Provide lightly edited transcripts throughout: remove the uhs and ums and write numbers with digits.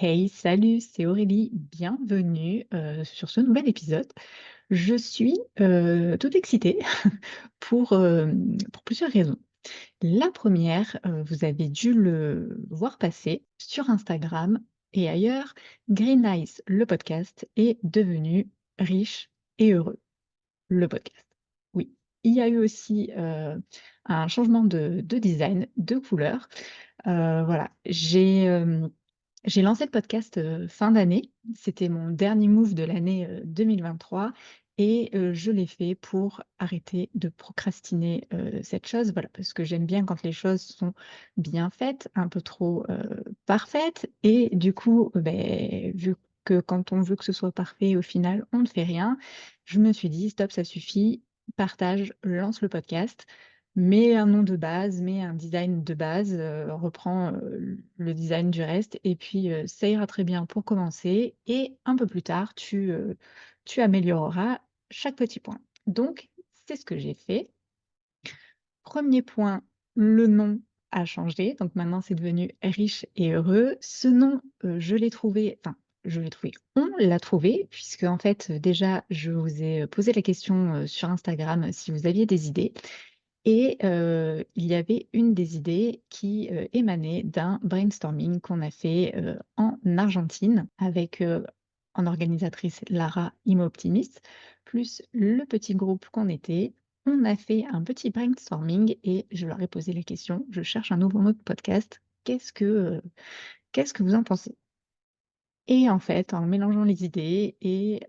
Hey, salut, c'est Aurélie. Bienvenue sur ce nouvel épisode. Je suis toute excitée pour plusieurs raisons. La première, vous avez dû le voir passer sur Instagram et ailleurs, Green Eyes, le podcast, est devenu riche et heureux, le podcast. Oui, il y a eu aussi un changement de design, de couleur. Voilà, j'ai lancé le podcast, fin d'année. C'était mon dernier move de l'année, 2023 et je l'ai fait pour arrêter de procrastiner, cette chose. Voilà, parce que j'aime bien quand les choses sont bien faites, un peu trop, parfaites et du coup, vu que quand on veut que ce soit parfait, au final, on ne fait rien, je me suis dit: «Stop, ça suffit, partage, lance le podcast». Mets un nom de base, mets un design de base, reprends, le design du reste et puis, ça ira très bien pour commencer et un peu plus tard, tu amélioreras chaque petit point. Donc c'est ce que j'ai fait. Premier point, le nom a changé, donc maintenant c'est devenu Riche et heureux. Ce nom, je l'ai trouvé enfin, je l'ai trouvé, on l'a trouvé puisque en fait, déjà je vous ai, posé la question, sur Instagram, si vous aviez des idées et il y avait une des idées qui, émanait d'un brainstorming qu'on a fait, en Argentine avec, en organisatrice Lara Imo Optimist, plus le petit groupe qu'on était. On a fait un petit brainstorming et je leur ai posé la question: «Je cherche un nouveau mot de podcast. Qu'est-ce que vous en pensez?» Et en fait, en mélangeant les idées et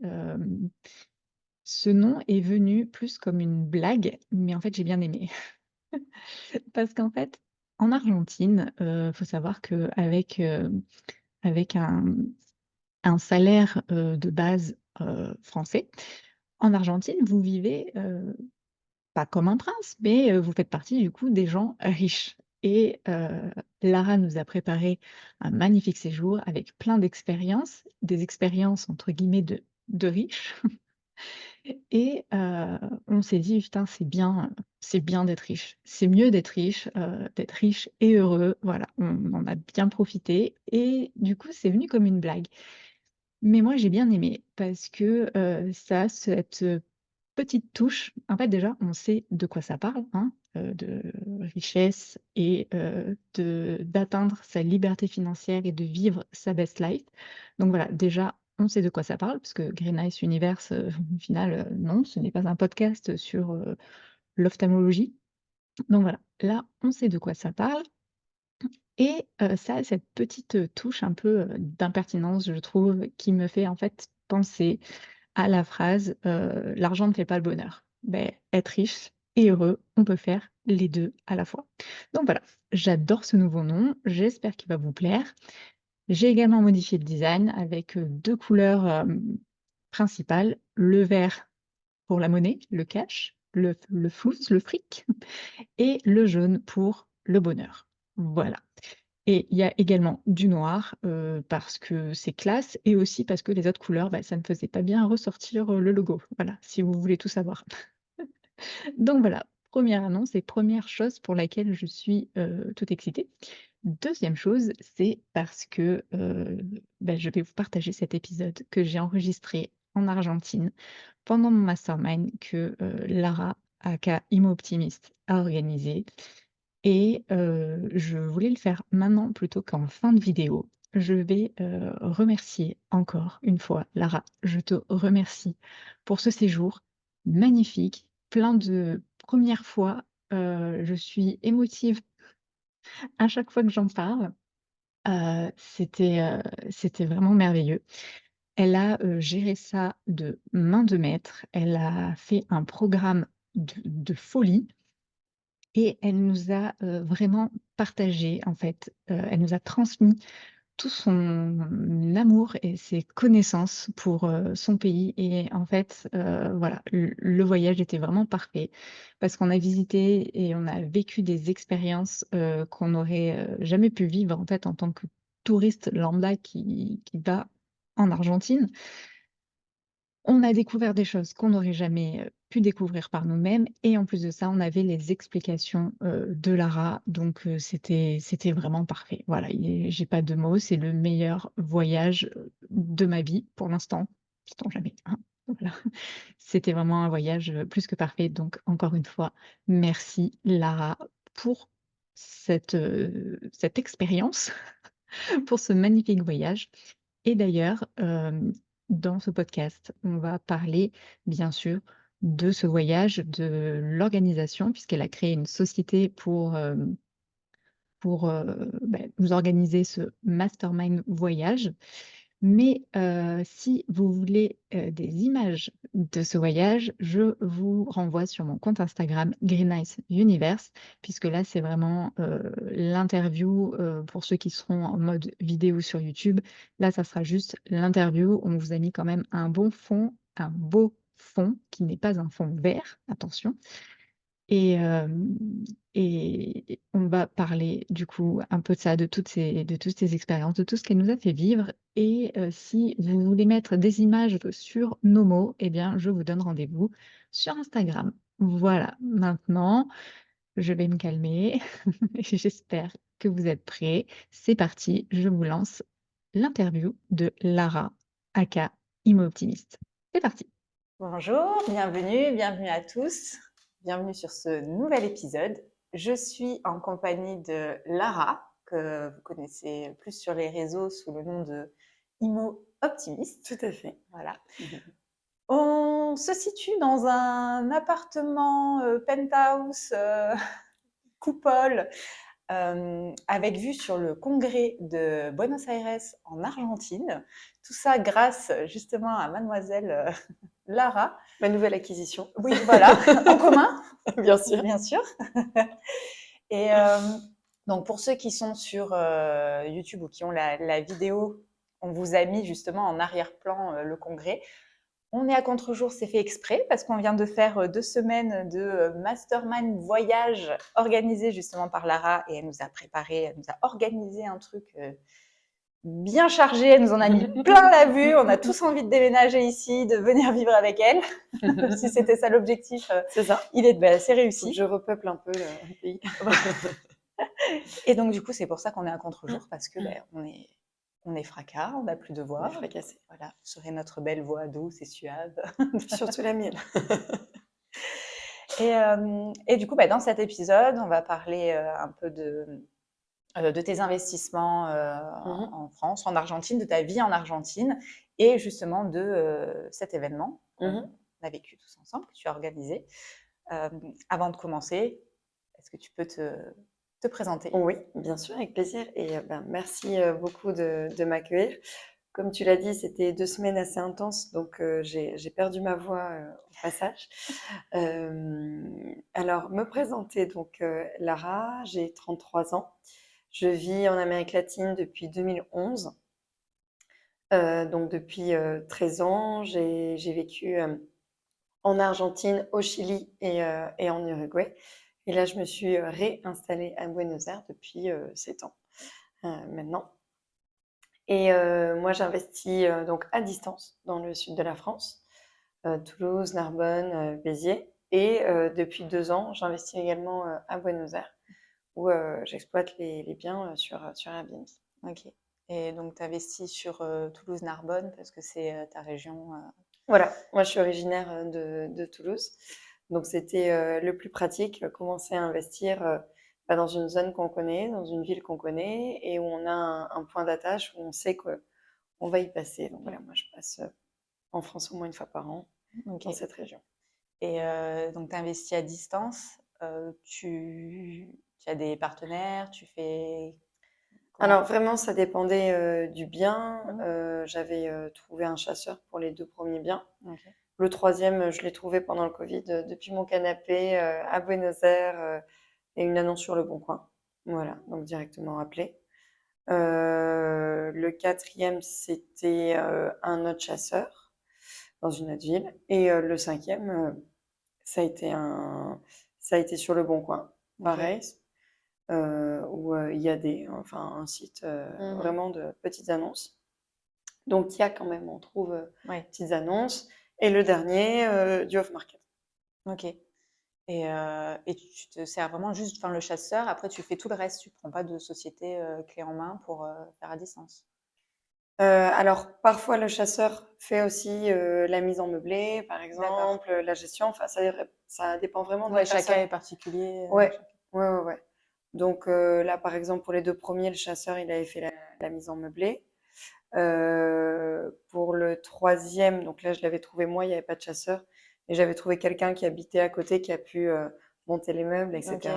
ce nom est venu plus comme une blague, mais en fait, j'ai bien aimé. Parce qu'en fait, en Argentine, faut savoir qu'avec, avec un salaire, de base, français, en Argentine, vous vivez, pas comme un prince, mais, vous faites partie du coup des gens riches et Lara nous a préparé un magnifique séjour avec plein d'expériences, des expériences entre guillemets de riches. Et on s'est dit: «Putain, c'est bien d'être riche. C'est mieux d'être riche et heureux». Voilà, on en a bien profité et du coup, c'est venu comme une blague. Mais moi, j'ai bien aimé parce que, ça a cette, petite touche. En fait, déjà, on sait de quoi ça parle, hein, de richesse et de d'atteindre sa liberté financière et de vivre sa best life. Donc voilà, déjà, on sait de quoi ça parle parce que Green Ice Universe, au final, non, ce n'est pas un podcast sur, l'ophtalmologie. Donc voilà, là, on sait de quoi ça parle et ça a cette petite, touche un peu, d'impertinence, je trouve, qui me fait, en fait, penser à la phrase, «L'argent ne fait pas le bonheur». Beh, être riche et heureux, on peut faire les 2 à la fois. Donc voilà, j'adore ce nouveau nom, j'espère qu'il va vous plaire. J'ai également modifié le design avec, 2 couleurs, principales, le vert pour la monnaie, le cash, le flouss, le fric et le jaune pour le bonheur. Voilà. Et il y a également du noir, parce que c'est classe et aussi parce que les autres couleurs, bah, ça ne faisait pas bien ressortir, le logo. Voilà, si vous voulez tout savoir. Donc voilà, première annonce et première chose pour laquelle je suis, toute excitée. Deuxième chose, c'est parce que, je vais vous partager cet épisode que j'ai enregistré en Argentine pendant mon mastermind que, Lara aka Imo Optimist a organisé et je voulais le faire maintenant plutôt qu'en fin de vidéo. Je vais, remercier encore une fois Lara. Je te remercie pour ce séjour magnifique, plein de premières fois. Je suis émotive à chaque fois que j'en parle. C'était vraiment merveilleux. Elle a, géré ça de main de maître. Elle a fait un programme de folie. Et elle nous a, vraiment partagé en fait, elle nous a transmis tout son amour et ses connaissances pour, son pays et en fait, voilà, le voyage était vraiment parfait parce qu'on a visité et on a vécu des expériences, qu'on n'aurait, jamais pu vivre en fait en tant que touriste lambda qui va en Argentine. On a découvert des choses qu'on n'aurait jamais, pu découvrir par nous-mêmes et en plus de ça, on avait les explications, de Lara donc c'était vraiment parfait. Voilà, j'ai pas de mots, c'est le meilleur voyage, de ma vie pour l'instant. Sait-on jamais, hein? Voilà. C'était vraiment un voyage, plus que parfait donc encore une fois, merci Lara pour cette expérience, pour ce magnifique voyage. Et d'ailleurs, dans ce podcast, on va parler bien sûr de ce voyage, de l'organisation puisqu'elle a créé une société pour, nous organiser ce mastermind voyage. Mais, si vous voulez, des images de ce voyage, je vous renvoie sur mon compte Instagram Green Ice Universe, puisque là, c'est vraiment, l'interview, pour ceux qui seront en mode vidéo sur YouTube. Là, ça sera juste l'interview. On vous a mis quand même un bon fond, un beau fond qui n'est pas un fond vert, attention. Et on va parler du coup un peu de ça, de toutes ces expériences, de tout ce qu'elle nous a fait vivre et si vous voulez mettre des images sur nos mots eh bien, je vous donne rendez-vous sur Instagram. Voilà, maintenant, je vais me calmer et j'espère que vous êtes prêts. C'est parti, je vous lance l'interview de Lara, aka Imo Optimiste. C'est parti. Bonjour, bienvenue à tous. Bienvenue sur ce nouvel épisode. Je suis en compagnie de Lara, que vous connaissez plus sur les réseaux sous le nom de Imo Optimiste. Tout à fait. Voilà. On se situe dans un appartement penthouse, coupole, avec vue sur le congrès de Buenos Aires en Argentine. Tout ça grâce justement à mademoiselle Lara. Ma nouvelle acquisition. Oui, voilà, en commun, Bien sûr. bien sûr. Et donc pour ceux qui sont sur YouTube ou qui ont la vidéo, on vous a mis justement en arrière-plan le congrès. On est à contre-jour, c'est fait exprès parce qu'on vient de faire 2 semaines de mastermind voyage organisé justement par Lara et elle nous a organisé un truc bien chargé, elle nous en a mis plein la vue, on a tous envie de déménager ici, de venir vivre avec elle. Si c'était ça l'objectif, C'est ça. c'est réussi. Faut que je repeuple un peu le pays. Et donc du coup, c'est pour ça qu'on est à contre-jour parce que on est fracas, on n'a plus de On voix. est fracassé. Voilà, vous serez notre belle voix douce et suave. Surtout la mienne. Et du coup, dans cet épisode, on va parler un peu de tes investissements en France, en Argentine, de ta vie en Argentine et justement de cet événement qu'on a vécu tous ensemble, que tu as organisé. Avant de commencer, est-ce que tu peux te présenter? Oui, bien sûr, avec plaisir. Et merci beaucoup de m'accueillir. Comme tu l'as dit, c'était 2 semaines assez intenses, donc j'ai perdu ma voix au passage. Alors, me présenter, donc Lara, j'ai 33 ans. Je vis en Amérique latine depuis 2011. Donc depuis 13 ans, j'ai vécu en Argentine, au Chili et en Uruguay. Et là, je me suis réinstallée à Buenos Aires depuis 7 ans maintenant. Et moi, j'investis donc à distance dans le sud de la France, Toulouse, Narbonne, Béziers. Et depuis 2 ans, j'investis également à Buenos Aires, où j'exploite les biens sur Airbnb. Ok. Et donc, tu investis sur Toulouse-Narbonne parce que c'est ta région. Voilà, moi je suis originaire de Toulouse, donc c'était le plus pratique, commencer à investir dans une zone qu'on connaît, dans une ville qu'on connaît et où on a un point d'attache, où on sait qu'on va y passer. Donc voilà, moi je passe en France au moins 1 fois par an dans cette région. Et donc, tu investis à distance, tu as des partenaires, tu fais comment? Alors vraiment, ça dépendait du bien. J'avais trouvé un chasseur pour les 2 premiers biens. Ok. Le 3e, je l'ai trouvé pendant le Covid, depuis mon canapé à Buenos Aires et une annonce sur Le Bon Coin. Voilà, donc directement appelé. Le 4e, c'était un autre chasseur dans une autre ville. Et le 5e, ça a été sur Le Bon Coin. Pareil, où il y a un site vraiment de petites annonces. Donc il y a quand même, on trouve petites annonces. Et le dernier, du off-market. Ok. Et tu te sers vraiment juste, enfin, le chasseur. Après, tu fais tout le reste. Tu prends pas de société clé en main pour faire à distance. Alors, parfois, le chasseur fait aussi la mise en meublé, par D'accord. exemple, la gestion. Enfin, ça dépend vraiment de la Ouais, chacun personne. est particulier. Ouais, ouais, ouais, ouais. Donc là, par exemple, pour les 2 premiers, le chasseur, il avait fait la mise en meublé. Pour le troisième, donc là, je l'avais trouvé moi, il n'y avait pas de chasseur. Et j'avais trouvé quelqu'un qui habitait à côté, qui a pu monter les meubles, Ok. etc.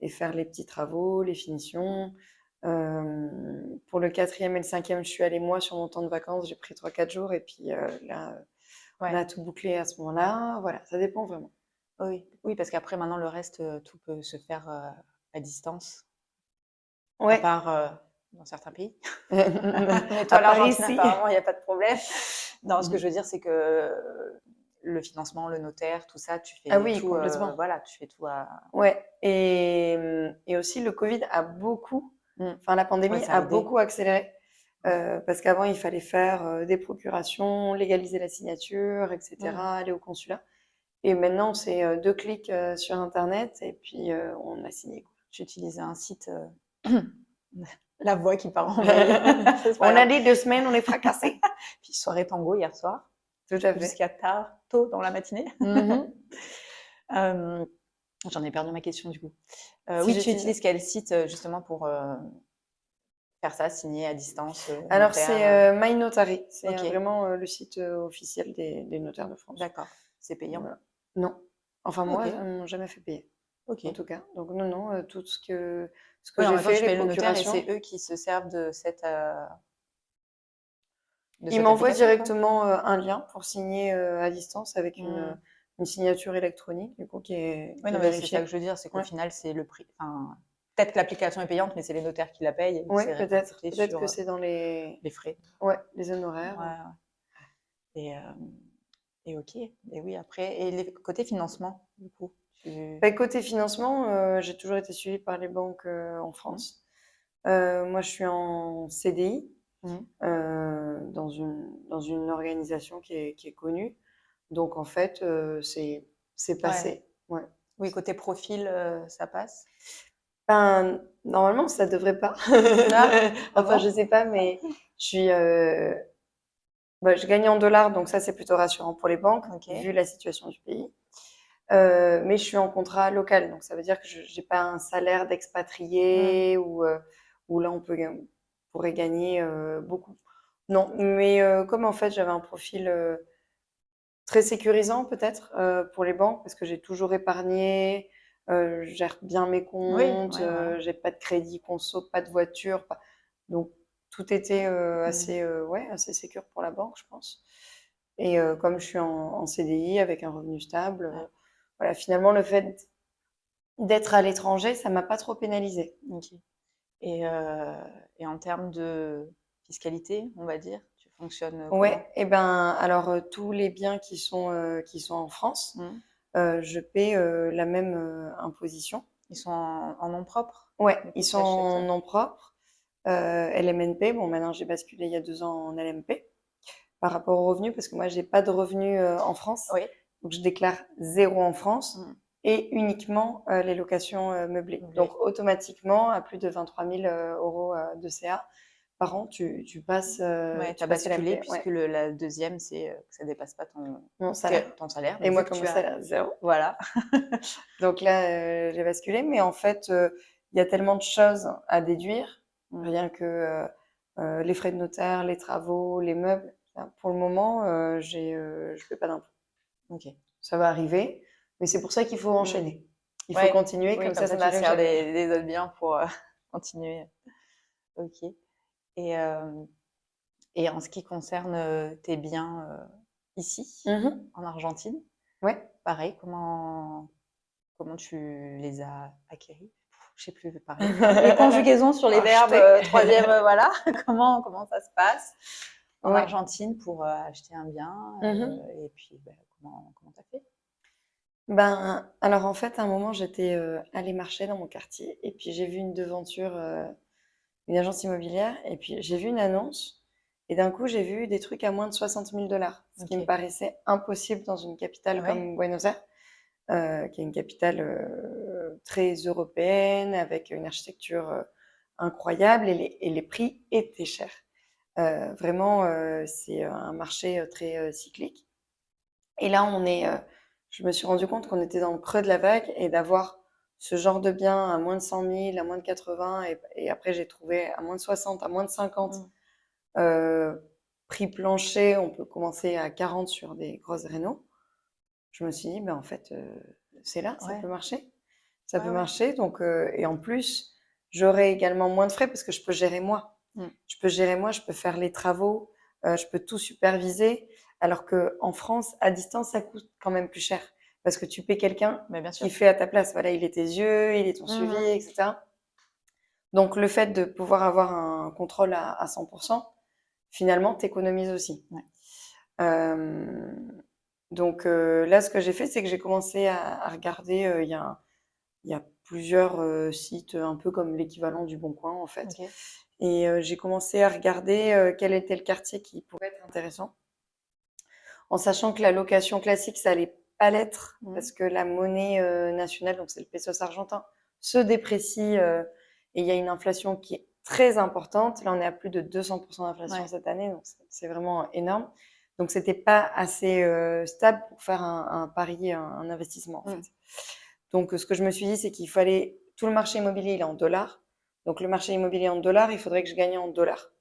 Et faire les petits travaux, les finitions. Pour le quatrième et le cinquième, je suis allée moi sur mon temps de vacances. J'ai pris 3-4 jours. Et puis là, on Ouais. a tout bouclé à ce moment-là. Voilà, ça dépend vraiment. Oui. Oui, parce qu'après, maintenant, le reste, tout peut se faire à distance, à Ouais. part dans certains pays. Mais À toi, part l'Argentine, ici. apparemment, il n'y a pas de problème. Non, ce que je veux dire, c'est que le financement, le notaire, tout ça, tu Ah fais oui, tout, complètement. voilà, tu fais tout à. Ouais, et aussi le Covid a beaucoup, Mm. enfin la Ouais, pandémie ça a a aidé. beaucoup accéléré, Ouais. parce qu'avant il fallait faire des procurations, légaliser la signature, Mm. etc., aller au consulat. Et maintenant c'est 2 clics sur Internet et puis on a signé, quoi. J'utilisais un site, la voix qui part en vrille. C'est pas On a grave. dit 2 semaines, on est fracassés. Puis soirée tango hier soir, Tout à fait. jusqu'à tôt dans la matinée. Mhm. Euh, J'en ai perdu ma question du coup. Si Oui, tu j'utilise. utilises quel site justement pour faire ça, signer à distance, Alors c'est notaire My Notary, c'est Ok, vraiment le site officiel des notaires de France. d'accord. C'est payant. Voilà. Non. Enfin Ok, moi, ils m'ont jamais fait payer. ok. En tout cas. Donc non, non, tout ce que Oui, en j'ai même temps, fait, tu les payes le notaire et c'est procurations, eux qui se servent de ils cette m'envoient application, quoi. directement un lien pour signer à distance avec Hmm. une signature électronique, du coup, Oui, qui est non, mais c'est ça que vérifiée. je veux dire, c'est qu'au Ouais, final, c'est le prix. Enfin, peut-être que l'application est payante, mais c'est les notaires qui la payent et ouais, c'est peut-être. répercuté Peut-être sur que c'est dans les frais. ouais, les Ouais, honoraires. ouais. Et, ok. Et oui, après, et les côté financement, du coup, Bah, côté financement, j'ai toujours été suivie par les banques en Hmm. France. Moi, je suis en CDI Hmm. dans une organisation qui est connue. Donc, en fait, c'est Ouais. passé. Ouais. Oui, côté profil, ça passe. Ben, normalement, ça devrait pas. Ah, ah Enfin, bon? je sais pas, mais je suis, bah, je gagne en dollars, donc ça, c'est plutôt rassurant pour les banques, Ok. vu la situation du pays. Mais je suis en contrat local, donc ça veut dire que je n'ai pas un salaire Hmm. d'expatrié où là, pourrait gagner beaucoup. Non, mais comme en fait, j'avais un profil très sécurisant peut-être pour les banques parce que j'ai toujours épargné, je gère bien mes Oui, comptes, ouais, voilà. j'ai pas de crédit conso, pas de voiture, donc tout était Hmm. ouais, assez sécure pour la banque, je pense. Et comme je suis en CDI avec un revenu stable, Ouais, voilà, finalement le fait d'être à l'étranger, ça m'a pas trop pénalisée. ok. Et, euh, et en termes de fiscalité, on va dire, tu fonctionnes comment? Ouais, et ben alors tous les biens qui sont en France, Hmm. je paie la même imposition. Ils sont en nom propre? Ouais, Du coup, ils tu sont achètes. en nom propre, LMNP. Bon, maintenant j'ai basculé il y a 2 ans en LMP par rapport aux revenus parce que moi j'ai pas de revenus en France, Oui. donc je déclare 0 en France Hmm. et uniquement les locations meublées. Donc Doublé. automatiquement, à plus de 23 000 euros de CA par an, Ouais, tu as tu passes basculé LMP. puisque Ouais, la deuxième, c'est que ça dépasse pas mon salaire. ton salaire. Mais Et moi, vu que comme tu mon as. salaire 0. Voilà. Donc là, j'ai basculé, mais en fait, il y a tellement de choses à déduire, Hmm. rien que les frais de notaire, les travaux, les meubles. Là, pour le moment, je fais pas d'impôt. Ok. Ça va arriver, mais c'est pour ça qu'il faut Hmm. enchaîner. Il faut Ouais, continuer, oui, comme comme ça ça, tu te n'arrive sers jamais. des autres biens pour continuer. Ok. Et, euh, et en ce qui concerne tes biens ici, Mhm. en Argentine, Ouais. pareil, comment tu les as acquéris? Je sais plus parler. Les conjugaisons sur les verbes, Acheter. troisième, voilà. Comment ça se passe en Ouais. Argentine pour acheter un bien Mhm. et puis ben, comment t'as fait? Ben, alors en fait, à un moment, j'étais allée marcher dans mon quartier et puis j'ai vu une devanture, une agence immobilière, et puis j'ai vu une annonce. Et d'un coup, j'ai vu des trucs à moins de 60 000 $, ce qui me Ok. paraissait impossible dans une capitale Ouais. comme Buenos Aires, qui est une capitale très européenne, avec une architecture incroyable, et les prix étaient chers. Vraiment, c'est un marché très cyclique. Et là, je me suis rendu compte qu'on était dans le creux de la vague, et d'avoir ce genre de bien à moins de 100 000, à moins de 80, et après j'ai trouvé à moins de 60, à moins de 50. Mm. Prix plancher, on peut commencer à 40 sur des grosses rénaux. Je me suis dit, ben en fait, c'est là, ça Ouais. peut marcher. Ça Ouais, peut ouais. marcher. Donc, et en plus, j'aurai également moins de frais parce que je peux gérer moi. Mm. Je peux gérer moi, je peux faire les travaux, je peux tout superviser. Alors qu'en France, à distance, ça coûte quand même plus cher parce que tu paies quelqu'un Mais bien qui sûr. fait à ta place. Voilà, il est tes yeux, il est ton suivi, Mhm. etc. Donc, le fait de pouvoir avoir un contrôle à 100%, finalement, t'économises aussi. Ouais. Donc là, ce que j'ai fait, c'est que j'ai commencé à regarder. Il y a plusieurs sites, un peu comme l'équivalent du Bon Coin, en fait. Ok. Et j'ai commencé à regarder quel était le quartier qui pourrait être intéressant, en sachant que la location classique, ça allait pas l'être, Mm. parce que la monnaie nationale, donc c'est le pesos argentin, se déprécie, et il y a une inflation qui est très importante. Là, on est à plus de 200% d'inflation Ouais. cette année, donc c'est vraiment énorme. Donc, c'était pas assez stable pour faire un pari, un investissement, en Mm. fait. Donc, ce que je me suis dit, c'est qu'il fallait. Tout le marché immobilier, il est en dollars. Donc, le marché immobilier en dollars, il faudrait que je gagne en dollars.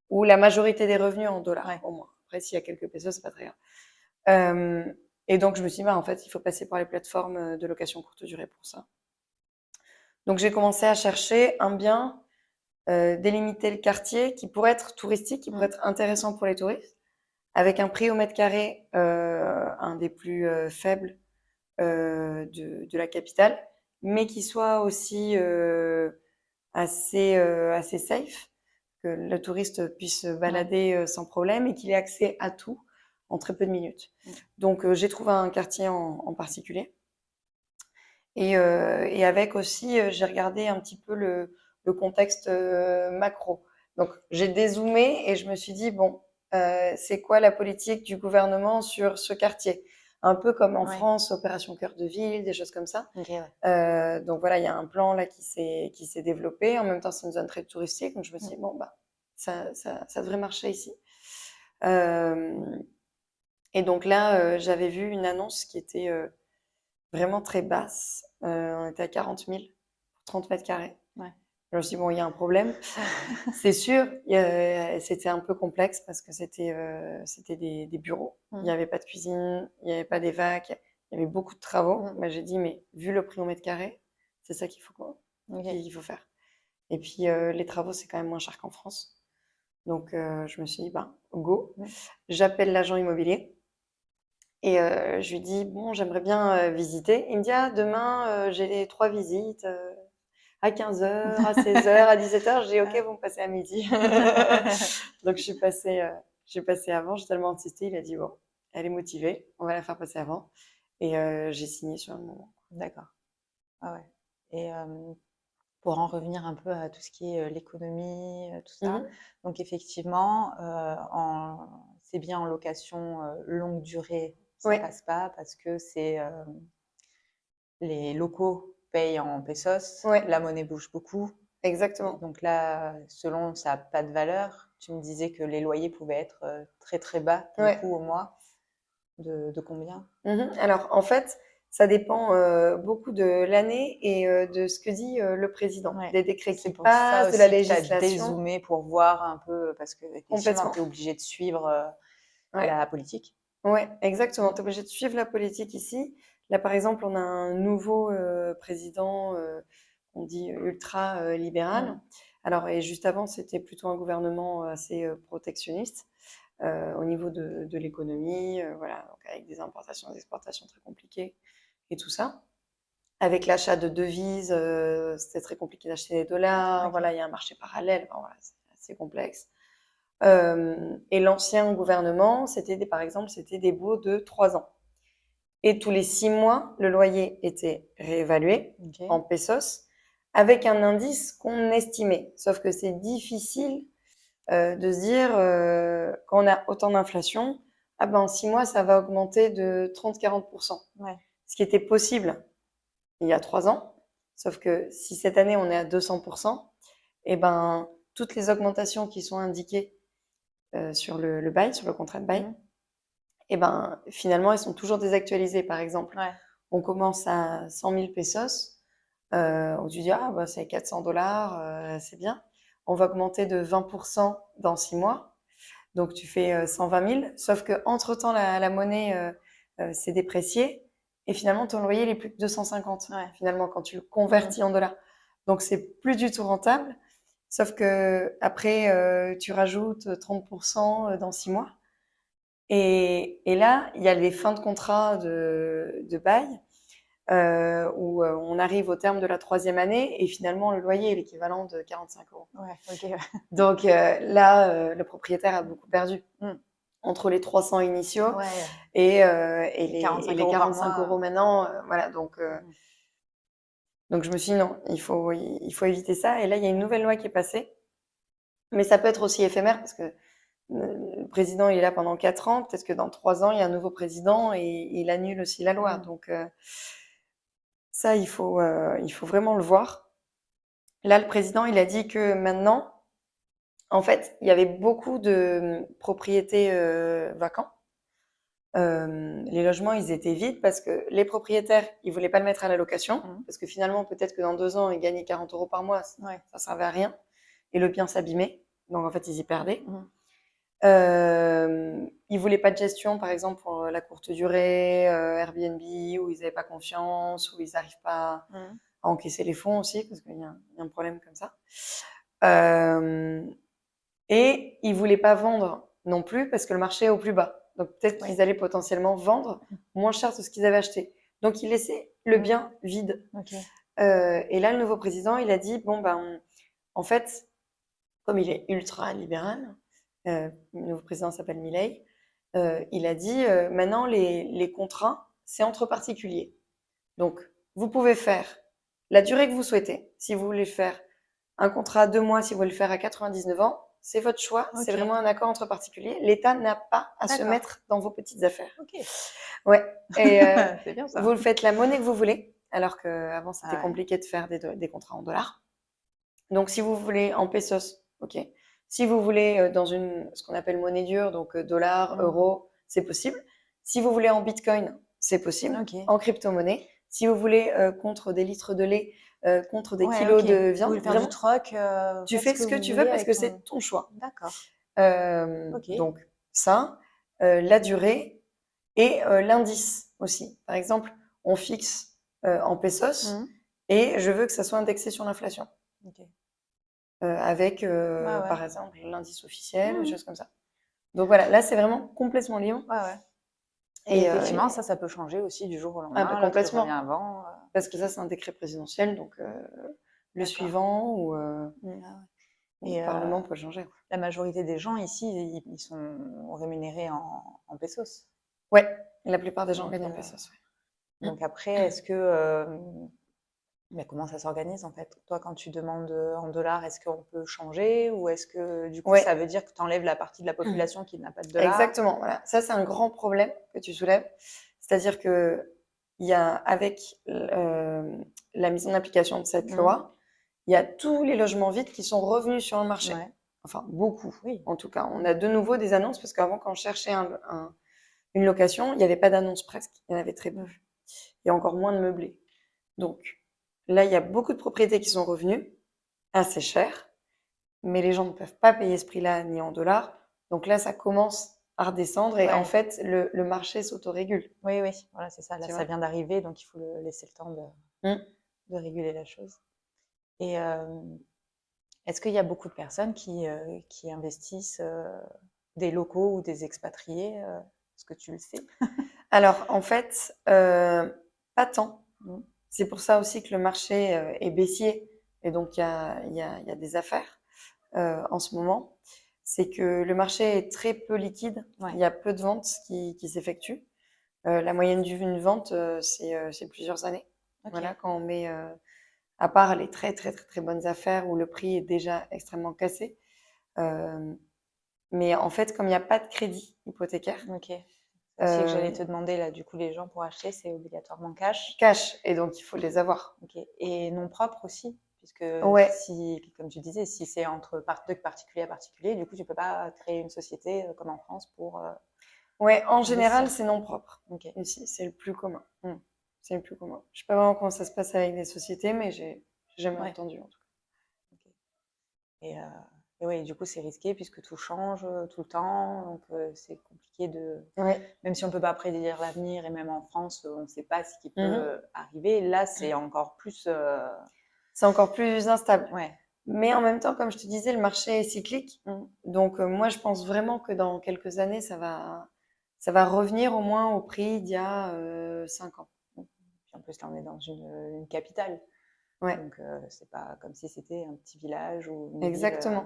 Ou la majorité des revenus en dollars, Ouais. au moins. Après, s'il y a quelques pesos, c'est pas très grave. Et donc, je me suis dit, bah, en fait, il faut passer par les plateformes de location courte durée pour ça. Donc, j'ai commencé à chercher un bien, délimiter le quartier qui pourrait être touristique, qui pourrait être intéressant pour les touristes, avec un prix au mètre carré, un des plus faibles de la capitale, mais qui soit aussi assez safe, que le touriste puisse se Ouais. balader sans problème, et qu'il ait accès à tout en très peu de minutes. Mm. Donc, j'ai trouvé un quartier en particulier. Et avec aussi, j'ai regardé un petit peu le contexte macro. Donc, j'ai dézoomé et je me suis dit, bon, c'est quoi la politique du gouvernement sur ce quartier? Un peu comme en Ouais. France, Opération Cœur de Ville, des choses comme ça. Ok, ouais. Donc voilà, il y a un plan là qui s'est développé. En même temps, c'est une zone très touristique. Donc, je me suis dit, bon, bah, ça devrait marcher ici. Et donc là, j'avais vu une annonce qui était vraiment très basse. On était à 40 000 pour 30 mètres carrés. Ouais. Je me suis dit, bon, il y a un problème. C'est sûr, c'était un peu complexe parce que c'était des bureaux. Il n'y avait pas de cuisine, il n'y avait pas d'évac, il y avait beaucoup de travaux. Moi, j'ai dit, mais vu le prix au mètre carré, c'est ça qu'il faut faire. Et puis, les travaux, c'est quand même moins cher qu'en France. Donc, je me suis dit, ben, go. J'appelle l'agent immobilier. Et je lui dis, bon, j'aimerais bien visiter. Il me dit, ah, demain, j'ai les 3 visites à 15h, à 16h, à 17h. J'ai dit, ok, vous me passez à midi. Donc, je suis passée avant. J'ai tellement insisté. Il a dit, bon, elle est motivée. On va la faire passer avant. Et j'ai signé sur le moment. D'accord. Ah ouais. Et pour en revenir un peu à tout ce qui est l'économie, tout ça, donc effectivement, c'est bien en location longue durée, ça Ouais, passe pas parce que les locaux payent en pesos, ouais, la monnaie bouge beaucoup. exactement. Donc là, selon ça n'a pas de valeur, tu me disais que les loyers pouvaient être très très bas, du Ouais. coup, au mois. De combien? Alors, en fait, ça dépend beaucoup de l'année et de ce que dit le président, Ouais. des décrets C'est qui pour ça passent, de la aussi que tu as législation. dézoomé pour voir un peu, parce que effectivement, Complètement. tu es obligé de suivre Ouais. la politique. Ouais, exactement. Tu es obligé de suivre la politique ici. Là, par exemple, on a un nouveau président, on dit ultra libéral. Alors, et juste avant, c'était plutôt un gouvernement assez protectionniste au niveau de l'économie, voilà, donc avec des importations, des exportations très compliquées et tout ça. Avec l'achat de devises, c'était très compliqué d'acheter des dollars. Ok. Voilà, il y a un marché parallèle. Enfin, voilà, c'est assez complexe. Et l'ancien gouvernement, par exemple, c'était des baux de 3 ans. Et tous les 6 mois, le loyer était réévalué Ok. en pesos avec un indice qu'on estimait. Sauf que c'est difficile de se dire, quand on a autant d'inflation, ah ben, en 6 mois, ça va augmenter de 30-40%. Ouais. Ce qui était possible il y a 3 ans. Sauf que si cette année, on est à 200%, et ben, toutes les augmentations qui sont indiquées sur le bail, sur le contrat de bail, et ben, finalement, elles sont toujours désactualisées. Par exemple, Ouais. on commence à 100 000 pesos, où tu dis, ah, bah, c'est 400 $, c'est bien. On va augmenter de 20% dans 6 mois. Donc, tu fais 120 000. Sauf qu'entre-temps, la monnaie s'est dépréciée. Et finalement, ton loyer, il est plus que 250, Ouais. finalement, quand tu le convertis en dollars. Donc, c'est plus du tout rentable. Sauf que après, tu rajoutes 30% dans 6 mois. Et là, il y a les fins de contrat de bail où on arrive au terme de la 3e année et finalement, le loyer est l'équivalent de 45 €. Ouais, ok. Donc là, le propriétaire a beaucoup perdu Mm. entre les 300 initiaux Ouais. et les 45 les € par 45 mois. € maintenant. Voilà, donc Mm. je me suis dit non, il faut éviter ça. Et là, il y a une nouvelle loi qui est passée, mais ça peut être aussi éphémère parce que le président il est là pendant 4 ans. Peut-être que dans 3 ans, il y a un nouveau président et il annule aussi la loi. Mm. Donc ça, il faut vraiment le voir. Là, le président, il a dit que maintenant, en fait, il y avait beaucoup de propriétés vacants. Les logements, ils étaient vides parce que les propriétaires, ils voulaient pas le mettre à la location. Parce que finalement, peut-être que dans 2 ans, ils gagnaient 40 € par mois, Ouais. ça servait à rien. Et le bien s'abîmait. Donc, en fait, ils y perdaient. Ils voulaient pas de gestion, par exemple, pour la courte durée, Airbnb, où ils n'avaient pas confiance, où ils n'arrivent pas à encaisser les fonds aussi, parce qu'il y a un problème comme ça. Et ils voulaient pas vendre non plus parce que le marché est au plus bas. Donc peut-être qu'ils allaient potentiellement vendre moins cher que ce qu'ils avaient acheté. Donc ils laissaient le bien vide. Ok. Et là, le nouveau président, il a dit, bon, ben, en fait, comme il est ultra libéral, le nouveau président s'appelle Milei, il a dit, maintenant, les contrats, c'est entre particuliers. Donc, vous pouvez faire la durée que vous souhaitez. Si vous voulez faire un contrat à 2 mois, si vous voulez le faire à 99 ans, c'est votre choix. C'est Ok. vraiment un accord entre particuliers. L'État n'a pas à se D'accord. mettre dans vos petites affaires. Ok. Ouais. Et C'est bien ça. vous le faites la monnaie que vous voulez, alors qu'avant, c'était Ah ouais. compliqué de faire des contrats en dollars. Donc, si vous voulez en pesos, ok. Si vous voulez dans ce qu'on appelle monnaie dure, donc dollars, euros, c'est possible. Si vous voulez en bitcoin, c'est possible. Ok. En crypto-monnaie. Si vous voulez contre des litres de lait, contre des Ouais, kilos ok. de Vous viande, voulez faire vraiment, du troc, tu faites fais ce que vous tu veux voulez parce avec que c'est ton choix. D'accord. Ok. Donc, ça, la durée et l'indice aussi. Par exemple, on fixe en pesos et je veux que ça soit indexé sur l'inflation. Ok. Avec, Ouais. par exemple, l'indice officiel, des choses comme ça. Donc voilà, là, c'est vraiment complètement libre. Ouais. Et effectivement, ça peut changer aussi du jour au lendemain. Ah bah, L'autre, il complètement. revient avant. Parce que ça, c'est un décret présidentiel, donc le D'accord. suivant ou Et le Parlement peut changer. la majorité des gens ici, ils sont rémunérés en pesos. Ouais, la plupart des gens Donc, gagnent en pesos. Ouais. Donc après, est-ce que mais comment ça s'organise en fait? Toi, quand tu demandes en dollars, est-ce qu'on peut changer ou est-ce que du coup Ouais. ça veut dire que tu enlèves la partie de la population qui n'a pas de dollars? Exactement, voilà. Ça, c'est un grand problème que tu soulèves. C'est-à-dire que il y a, avec la mise en application de cette loi, il y a tous les logements vides qui sont revenus sur le marché. Ouais. Enfin, beaucoup, Oui. en tout cas. On a de nouveau des annonces, parce qu'avant, quand on cherchait une location, il n'y avait pas d'annonce presque. Il y en avait très peu. Il y a encore moins de meublés. Donc, là, il y a beaucoup de propriétés qui sont revenues, assez chères, mais les gens ne peuvent pas payer ce prix-là ni en dollars. Donc là, ça commence à redescendre et en fait, le marché s'autorégule. Oui, voilà, c'est ça. Là, ça vient d'arriver, donc il faut laisser le temps de réguler la chose. Et est-ce qu'il y a beaucoup de personnes qui investissent des locaux ou des expatriés? Est-ce que tu le sais? Alors, en fait, pas tant. C'est pour ça aussi que le marché est baissier et donc il y a des affaires en ce moment. C'est que le marché est très peu liquide. Il y a peu de ventes qui s'effectuent. La moyenne d'une vente, c'est plusieurs années. Voilà, quand on met, à part les très, très, très, très bonnes affaires où le prix est déjà extrêmement cassé, Mais en fait, comme il n'y a pas de crédit hypothécaire, Ok. C'est aussi que j'allais euh, te demander, là, du coup, les gens pour acheter, c'est obligatoirement cash. cash, et donc il faut les avoir. Ok. Et non propre aussi, puisque Ouais, si, comme tu disais, si c'est entre de particulier à particulier, du coup, tu peux pas créer une société comme en France pour ouais, en général, investir. c'est non propre. Ok. Ici, c'est le plus commun. Hmm. C'est le plus commun. Je sais pas vraiment comment ça se passe avec des sociétés, mais j'ai jamais Ouais. entendu en tout Ok. Et, et oui, du coup, c'est risqué puisque tout change tout le temps. Donc, c'est compliqué de. cas. Ouais. Même si on ne peut pas prédire l'avenir, et même en France, on ne sait pas ce qui peut Mhm. arriver. Là, c'est encore plus. C'est encore plus instable. Ouais. Mais en même temps, comme je te disais, le marché est cyclique. Mm. Donc, moi, je pense vraiment que dans quelques années, ça va revenir au moins au prix d'il y a 5 ans. Puis en plus, là, on est dans une capitale. Ouais, Donc, c'est pas comme si c'était un petit village ou une ville. exactement.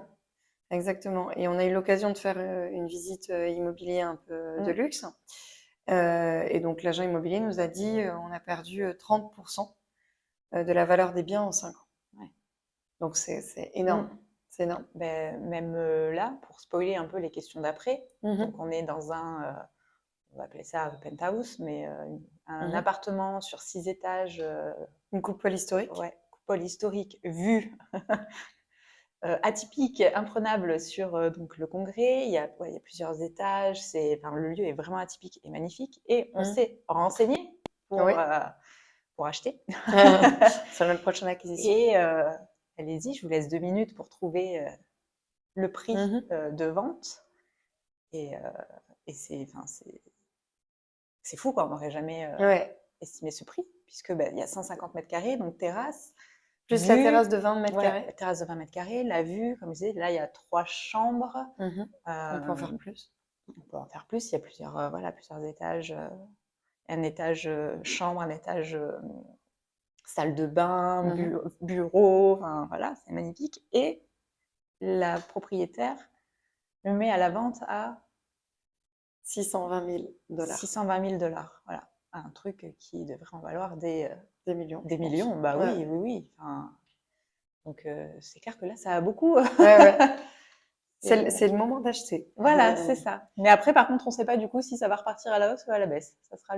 Exactement. Et on a eu l'occasion de faire une visite immobilier un peu de Mm. luxe. Et donc, l'agent immobilier nous a dit on a perdu 30% de la valeur des biens en 5 ans. Ouais. Donc, c'est énorme. Mm. C'est énorme. Ben, même là, pour spoiler un peu les questions d'après, donc on est dans on va appeler ça un penthouse, mais un appartement sur 6 étages, Une coupole historique. ouais, coupole historique, vue atypique, imprenable sur donc le Congrès. Il y a plusieurs étages. Enfin, le lieu est vraiment atypique et magnifique. Et on s'est renseigné Oui. pour acheter. Sur notre prochaine acquisition. Et allez-y, je vous laisse 2 minutes pour trouver le prix de vente. Et, enfin, c'est fou, quoi. On n'aurait jamais Ouais. estimé ce prix, puisque il y a 150 mètres carrés, donc terrasse. Plus la Vue, terrasse de 20 mètres voilà, carrés. la terrasse de 20 mètres carrés, la vue, comme je disais, là, il y a 3 chambres. On peut en faire plus. On peut en faire plus. Il y a plusieurs étages. Un étage chambre, un étage salle de bain, bureau. Enfin, voilà, c'est magnifique. Et la propriétaire le met à la vente à 620 000 $. 620 000 $. Voilà, un truc qui devrait en valoir Des millions. des je pense. millions. Bah Ouais. oui, oui, oui. Enfin, donc c'est clair que là, ça a beaucoup. Ouais, ouais. C'est le moment d'acheter. Voilà, c'est ça. Mais après, par contre, on ne sait pas du coup si ça va repartir à la hausse ou à la baisse. Ça sera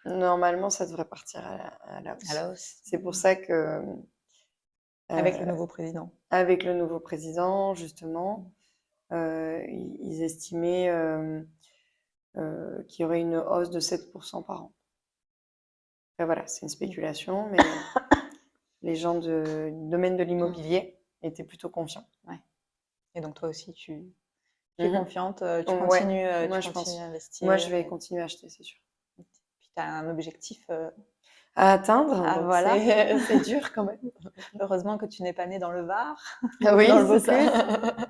Normalement, ça devrait partir à la à hausse. la hausse. C'est pour ça que Avec le nouveau président. avec le nouveau président, justement, ils estimaient qu'il y aurait une hausse de 7% par an. Après, voilà, c'est une spéculation, mais les gens du domaine de l'immobilier étaient plutôt confiants. Ouais. Et donc toi aussi, tu es confiante, tu Ouais, continues, moi, tu je pense. continues à investir. Moi, je vais continuer à acheter, c'est sûr. Puis tu as un objectif. À atteindre, Ah, donc voilà. c'est dur quand même. Heureusement que tu n'es pas née dans le Var, Ah oui, dans le c'est Vaucluse. ça.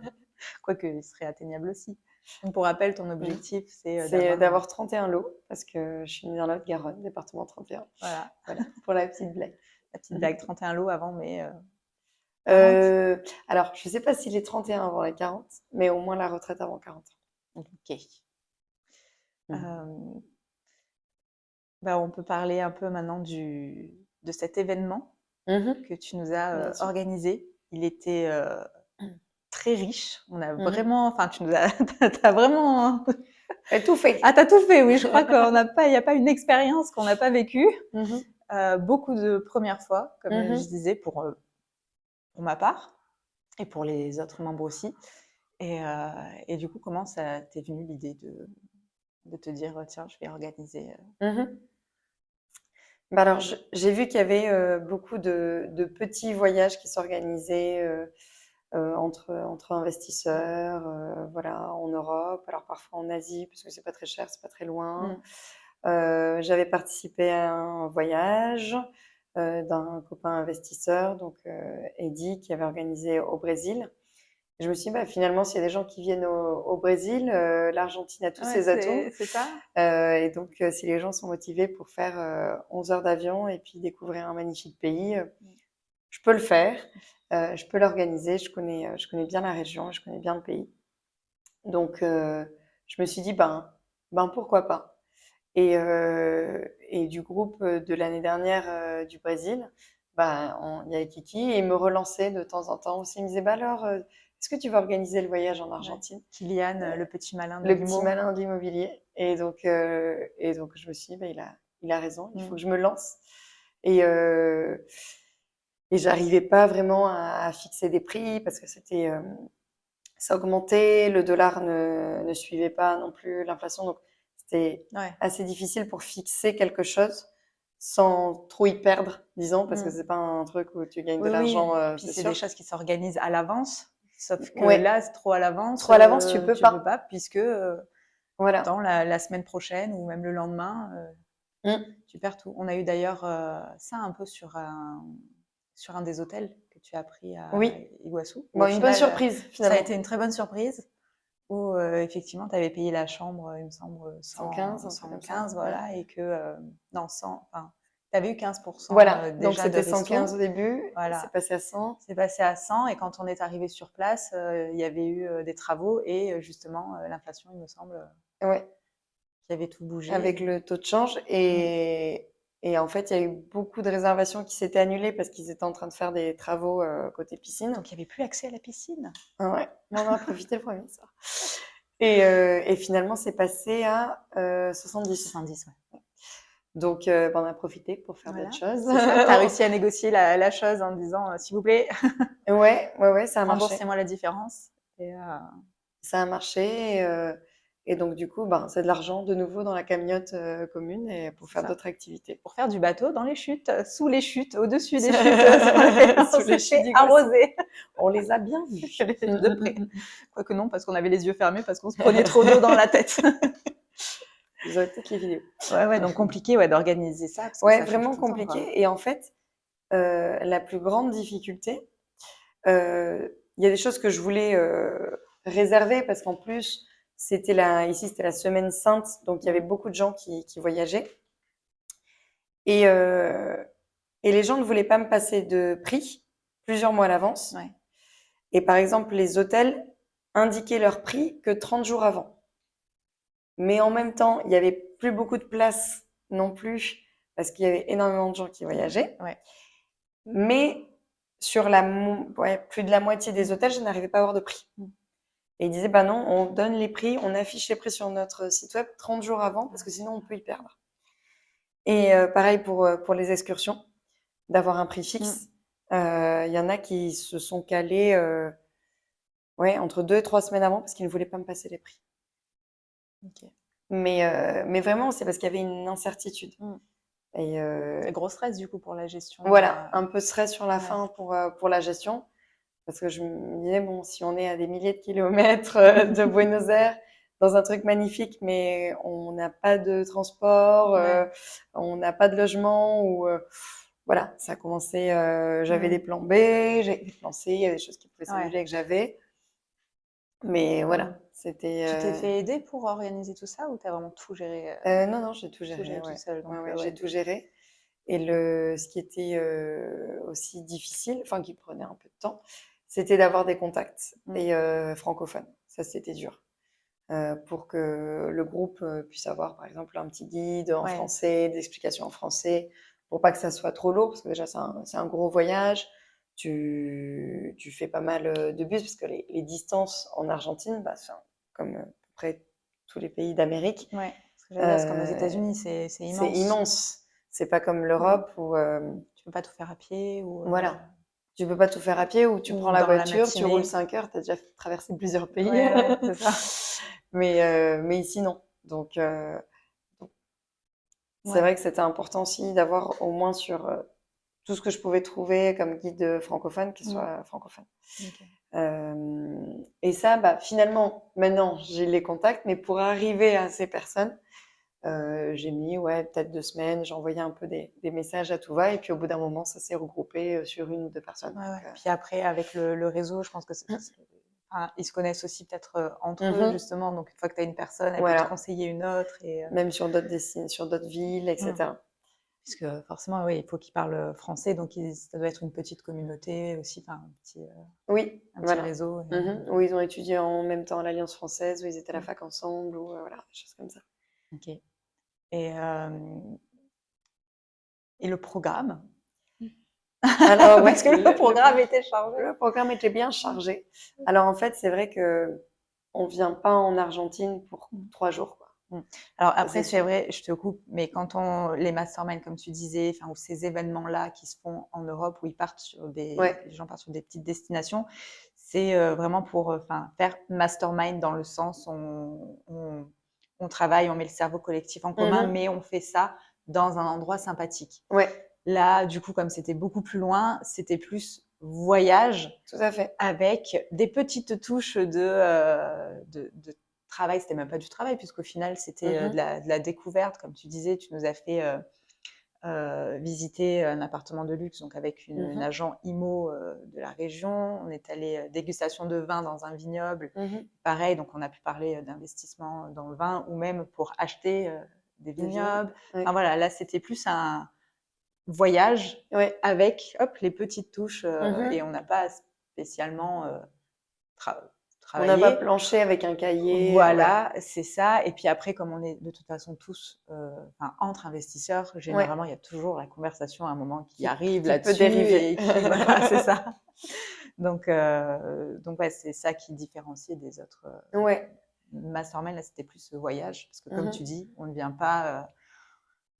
Quoique, il serait atteignable aussi. Donc, pour rappel, ton objectif, c'est C'est d'avoir 31 lots, parce que je suis née dans la Haute-Garonne, département 31. Voilà, Voilà, pour la petite blague. la petite blague, 31 lots avant, mais 40. Alors, je ne sais pas s'il est 31 avant les 40, mais au moins la retraite avant 40 ans. Ok. On peut parler un peu maintenant de cet événement que tu nous as organisé. Il était très riche. On a vraiment, enfin, tu nous as, t'as vraiment tout fait. Ah, t'as tout fait, oui. Je crois il n'y a pas une expérience qu'on n'a pas vécue. Beaucoup de premières fois, comme je disais, pour ma part et pour les autres membres aussi. Et du coup, comment ça t'est venu l'idée de te dire, tiens, je vais organiser Bah alors, j'ai vu qu'il y avait beaucoup de petits voyages qui s'organisaient entre investisseurs, voilà, en Europe, alors parfois en Asie, parce que c'est pas très cher, c'est pas très loin. J'avais participé à un voyage d'un copain investisseur, donc Eddy, qui avait organisé au Brésil. Et je me suis dit, bah, finalement, s'il y a des gens qui viennent au Brésil, l'Argentine a tous ses atouts. C'est ça. Et donc, si les gens sont motivés pour faire 11 heures d'avion et puis découvrir un magnifique pays, je peux le faire. Je peux l'organiser. Je connais bien la région, je connais bien le pays. Donc, je me suis dit, ben pourquoi pas. Et du groupe de l'année dernière du Brésil, il y avait Kiki et il me relançait de temps en temps aussi. Il me disait, bah alors, est-ce que tu vas organiser le voyage en Argentine? Kylian, le petit malin de Le petit l'humour. malin de l'immobilier. Et donc, je me suis dit, il a raison, il faut que je me lance. Et j'arrivais pas vraiment à fixer des prix parce que ça augmentait, le dollar ne suivait pas non plus l'inflation. Donc, c'était assez difficile pour fixer quelque chose sans trop y perdre, disons, parce que c'est pas un truc où tu gagnes de l'argent, Puis c'est c'est sûr. des choses qui s'organisent à l'avance. Sauf que Ouais. là, c'est trop à l'avance. Trop à l'avance, tu peux pas. Puisque Voilà. dans la semaine prochaine ou même le lendemain, tu perds tout. On a eu d'ailleurs ça un peu sur un des hôtels que tu as pris à Iguassou. Bon, une bonne surprise, finalement. Ça a été une très bonne surprise où effectivement, tu avais payé la chambre, il me semble, 115 voilà, et que, non, 100, enfin, tu avais eu 15% voilà, déjà donc c'était de resto. 115 au début, Voilà. c'est passé à 100. C'est passé à 100 et quand on est arrivé sur place, il y avait eu des travaux et justement l'inflation, il me semble, qui avait tout bougé. Avec le taux de change. Et en fait, il y a eu beaucoup de réservations qui s'étaient annulées parce qu'ils étaient en train de faire des travaux côté piscine. Donc, il n'y avait plus accès à la piscine. Ouais, on en a profité le premier soir. Et finalement, c'est passé à 70. 70, ouais. Donc, on a profité pour faire d'autres choses. Tu as réussi à négocier la chose en disant s'il vous plaît, ouais, ça a marché. remboursez-moi la différence. Et, ça a marché. Et donc, du coup, c'est de l'argent de nouveau dans la cagnotte commune et pour faire d'autres activités. Pour faire du bateau dans les chutes, sous les chutes, au-dessus des chutes, sous les chutes arrosées. On les a bien vus. De près. Quoique non, parce qu'on avait les yeux fermés, parce qu'on se prenait trop d'eau dans la tête. Vous aurez peut-être les vidéos. Ouais, donc compliqué d'organiser ça. Parce que ouais, ça vraiment compliqué. Temps, et en fait, la plus grande difficulté, il y a des choses que je voulais réserver parce qu'en plus, c'était ici, c'était la semaine sainte, donc il y avait beaucoup de gens qui voyageaient. Et les gens ne voulaient pas me passer de prix plusieurs mois à l'avance. Ouais. Et par exemple, les hôtels indiquaient leur prix que 30 jours avant. Mais en même temps, il n'y avait plus beaucoup de places non plus parce qu'il y avait énormément de gens qui voyageaient. Ouais. Mais sur plus de la moitié des hôtels, je n'arrivais pas à avoir de prix. Et ils disaient, non, on donne les prix, on affiche les prix sur notre site web 30 jours avant parce que sinon on peut y perdre. Et pareil pour les excursions, d'avoir un prix fixe. Il y en a qui se sont calés entre 2 et 3 semaines avant parce qu'ils ne voulaient pas me passer les prix. Okay. Mais vraiment, c'est parce qu'il y avait une incertitude. Et gros stress du coup pour la gestion. Voilà, un peu de stress sur la fin pour la gestion. Parce que je me disais, si on est à des milliers de kilomètres de Buenos Aires, dans un truc magnifique, mais on n'a pas de transport, on n'a pas de logement, ou voilà, ça commençait, j'avais des plans B, j'avais des plans C, il y a des choses qui pouvaient s'annuler que j'avais. Mais voilà, c'était... Tu t'es fait aider pour organiser tout ça ou tu as vraiment tout géré Non, j'ai tout géré. Tout seul, donc, j'ai tout géré. Et ce qui était aussi difficile, enfin qui prenait un peu de temps, c'était d'avoir des contacts et francophones. Ça, c'était dur. Pour que le groupe puisse avoir, par exemple, un petit guide en français, des explications en français, pour pas que ça soit trop lourd, parce que déjà, c'est un gros voyage. Tu fais pas mal de bus, parce que les distances en Argentine, comme à peu près tous les pays d'Amérique. Ouais, parce que j'allais dire, c'est comme aux États-Unis, c'est immense. C'est immense. C'est pas comme l'Europe où tu peux pas tout faire à pied. Voilà. Tu peux pas tout faire à pied ou tu prends la voiture, tu roules 5 heures, tu as déjà traversé plusieurs pays. Ouais, c'est ça. Mais ici, non. Donc, c'est vrai que c'était important aussi d'avoir au moins sur tout ce que je pouvais trouver comme guide francophone, qu'il soit francophone. Okay. Et ça, finalement, maintenant, j'ai les contacts, mais pour arriver à ces personnes, j'ai mis peut-être 2 semaines, j'ai envoyé un peu des messages à tout va, et puis au bout d'un moment, ça s'est regroupé sur 1 ou 2 personnes. Donc, puis après, avec le réseau, je pense que ils se connaissent aussi peut-être entre eux, justement. Donc, une fois que tu as une personne, elle peut te conseiller une autre. Et, même sur d'autres villes, etc. Parce que forcément, il faut qu'ils parlent français, donc ça doit être une petite communauté aussi, un petit réseau. Où ils ont étudié en même temps à l'Alliance française, où ils étaient à la fac ensemble, ou voilà, des choses comme ça. Ok. Et le programme Alors Parce ouais, que le programme était chargé. le programme était bien chargé. Alors en fait, c'est vrai que on vient pas en Argentine pour 3 jours, quoi. Alors Ça, après, c'est c'est sûr. vrai, je te coupe, mais quand les masterminds, comme tu disais, enfin, ou ces événements-là qui se font en Europe, où Ouais. les gens partent sur des petites destinations, c'est vraiment pour faire mastermind dans le sens on travaille, on met le cerveau collectif en commun, Mhm. mais on fait ça dans un endroit sympathique. Ouais, Là, du coup, comme c'était beaucoup plus loin, c'était plus voyage tout à fait. avec des petites touches de travail. C'était même pas du travail, puisqu'au final, c'était Mhm. de la découverte. Comme tu disais, tu nous as fait visiter un appartement de luxe, donc avec une Mhm. agent IMO de la région. On est allé dégustation de vin dans un vignoble. Mhm. Pareil, donc on a pu parler d'investissement dans le vin ou même pour acheter des Des vignes. vignobles. Enfin Ouais. voilà, là, c'était plus un voyage Ouais. avec hop, les petites touches et Mhm. on n'a pas spécialement tra- On n'a pas travaillé. planché avec un cahier. Ouais. Voilà, c'est ça. Et puis après, comme on est de toute façon tous entre investisseurs, Ouais. généralement, il y a toujours la conversation à un moment qui arrive Qui peut là-dessus dériver. et qui, voilà, c'est ça. Donc ouais, c'est ça qui différencie des autres Ouais. mastermind. Là, c'était plus ce voyage. Parce que comme tu Mhm. dis, on ne vient pas,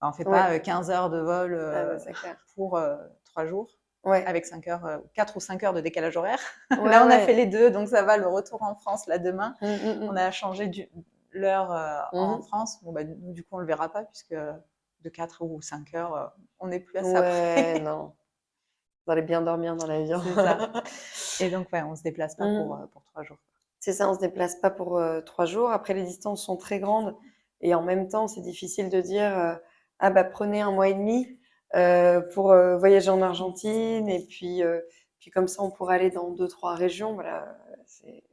on fait Ouais. pas 15 heures de vol Ah bah, c'est clair. pour 3 jours Ouais. avec 5 heures, 4 ou 5 heures de décalage horaire. Ouais, Là, on a fait ouais. les deux, donc ça va. Le retour en France, là, demain, on Mhm. a changé l'heure en Mhm. France. Bon, bah, nous, du coup, on le verra pas puisque de 4 ou 5 heures, on n'est plus à ça Ouais, près. non. Vous allez bien dormir dans l'avion. C'est ça. Et donc, ouais, on se déplace pas Mhm. pour 3 jours. C'est ça, on se déplace pas pour 3 jours. Après, les distances sont très grandes et en même temps, c'est difficile de dire ah bah prenez 1 mois et demi pour voyager en Argentine et puis comme ça on pourrait aller dans 2, 3 régions. Voilà,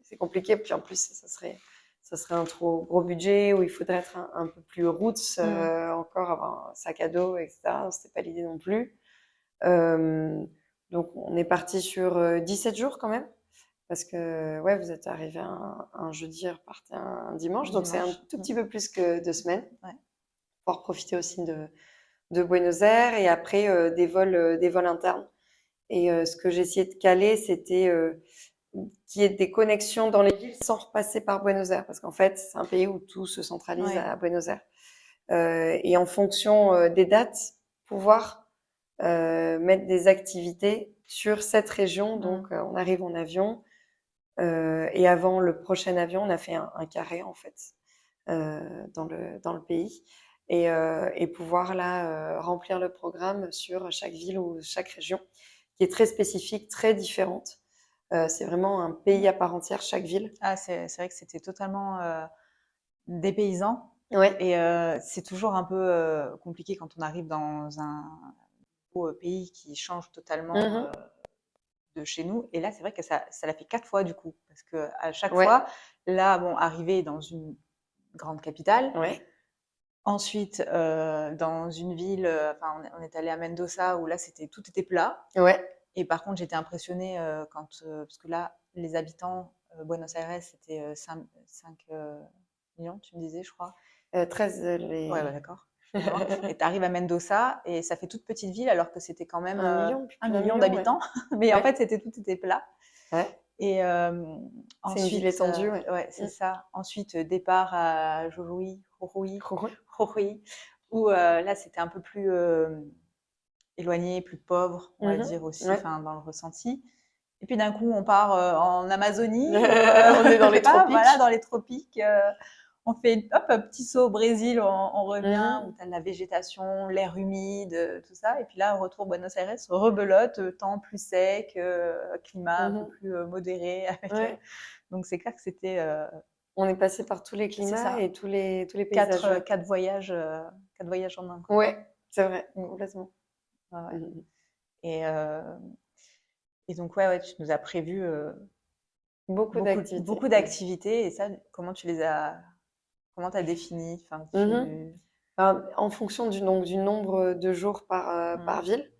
c'est compliqué. Puis en plus, ça serait un trop gros budget où il faudrait être un peu plus roots Mm. encore, avoir un sac à dos, etc. C'était pas l'idée non plus. Euh, donc on est parti sur 17 jours quand même. Parce que ouais, vous êtes arrivé un jeudi et repartez un dimanche, donc c'est un Dimanche. tout petit peu plus que 2 semaines Ouais. pour profiter aussi de Buenos Aires et après des vols internes. Et ce que j'ai essayé de caler, c'était qu'il y ait des connexions dans les villes sans repasser par Buenos Aires, parce qu'en fait, c'est un pays où tout se centralise Ouais. à Buenos Aires. Et en fonction des dates, pouvoir mettre des activités sur cette région. Donc, Mm. on arrive en avion. Et avant le prochain avion, on a fait un carré en fait dans le pays et pouvoir là remplir le programme sur chaque ville ou chaque région qui est très spécifique, très différente. C'est vraiment un pays à part entière, chaque ville. Ah, c'est vrai que c'était totalement dépaysant. Ouais. Et c'est toujours un peu compliqué quand on arrive dans un nouveau pays qui change totalement Mhm. de chez nous. Et là, c'est vrai que ça l'a fait 4 fois du coup. Parce que à chaque Ouais. fois, là, bon, arriver dans une grande capitale, Ouais. ensuite dans une ville, enfin, on est allé à Mendoza où là, tout était plat. Ouais. Et par contre, j'étais impressionnée parce que là, les habitants, Buenos Aires, c'était 5 millions, tu me disais, je crois. 13 Ouais, ouais, d'accord. Excuse-moi. Et tu arrives à Mendoza et ça fait toute petite ville alors que c'était quand même 1 million, un plus d'un million million, ouais. d'habitants. Mais en Ouais. fait, tout était plat. Ouais. Et C'est une ville ensuite, étendue, ouais. ouais, c'est ça. Ensuite, départ à Ouais. Jujuy, où là, c'était un peu plus éloigné, plus pauvre, on va Mhm. dire aussi, Ouais. enfin, dans le ressenti. Et puis d'un coup, on part en Amazonie, ou On est dans je sais les pas, tropiques. voilà, dans les tropiques. On fait hop, un petit saut au Brésil, on revient, où Mhm. tu as de la végétation, l'air humide, tout ça. Et puis là, on retourne à Buenos Aires, rebelote, temps plus sec, climat un peu Mhm. plus modéré. Ouais. Donc c'est clair que c'était, On est passé par tous les c'est climats ça, et tous les quatre, paysages, ouais. quatre voyages en un. Quoi. Ouais, c'est vrai, Mm. complètement. Ouais, ouais. Mhm. Et, euh, et donc, ouais, ouais, tu nous as prévu Beaucoup d'activités. beaucoup d'activités. Et ça, comment t'as défini? Enfin, Mhm. Enfin, en fonction du nombre de jours par Mm. ville.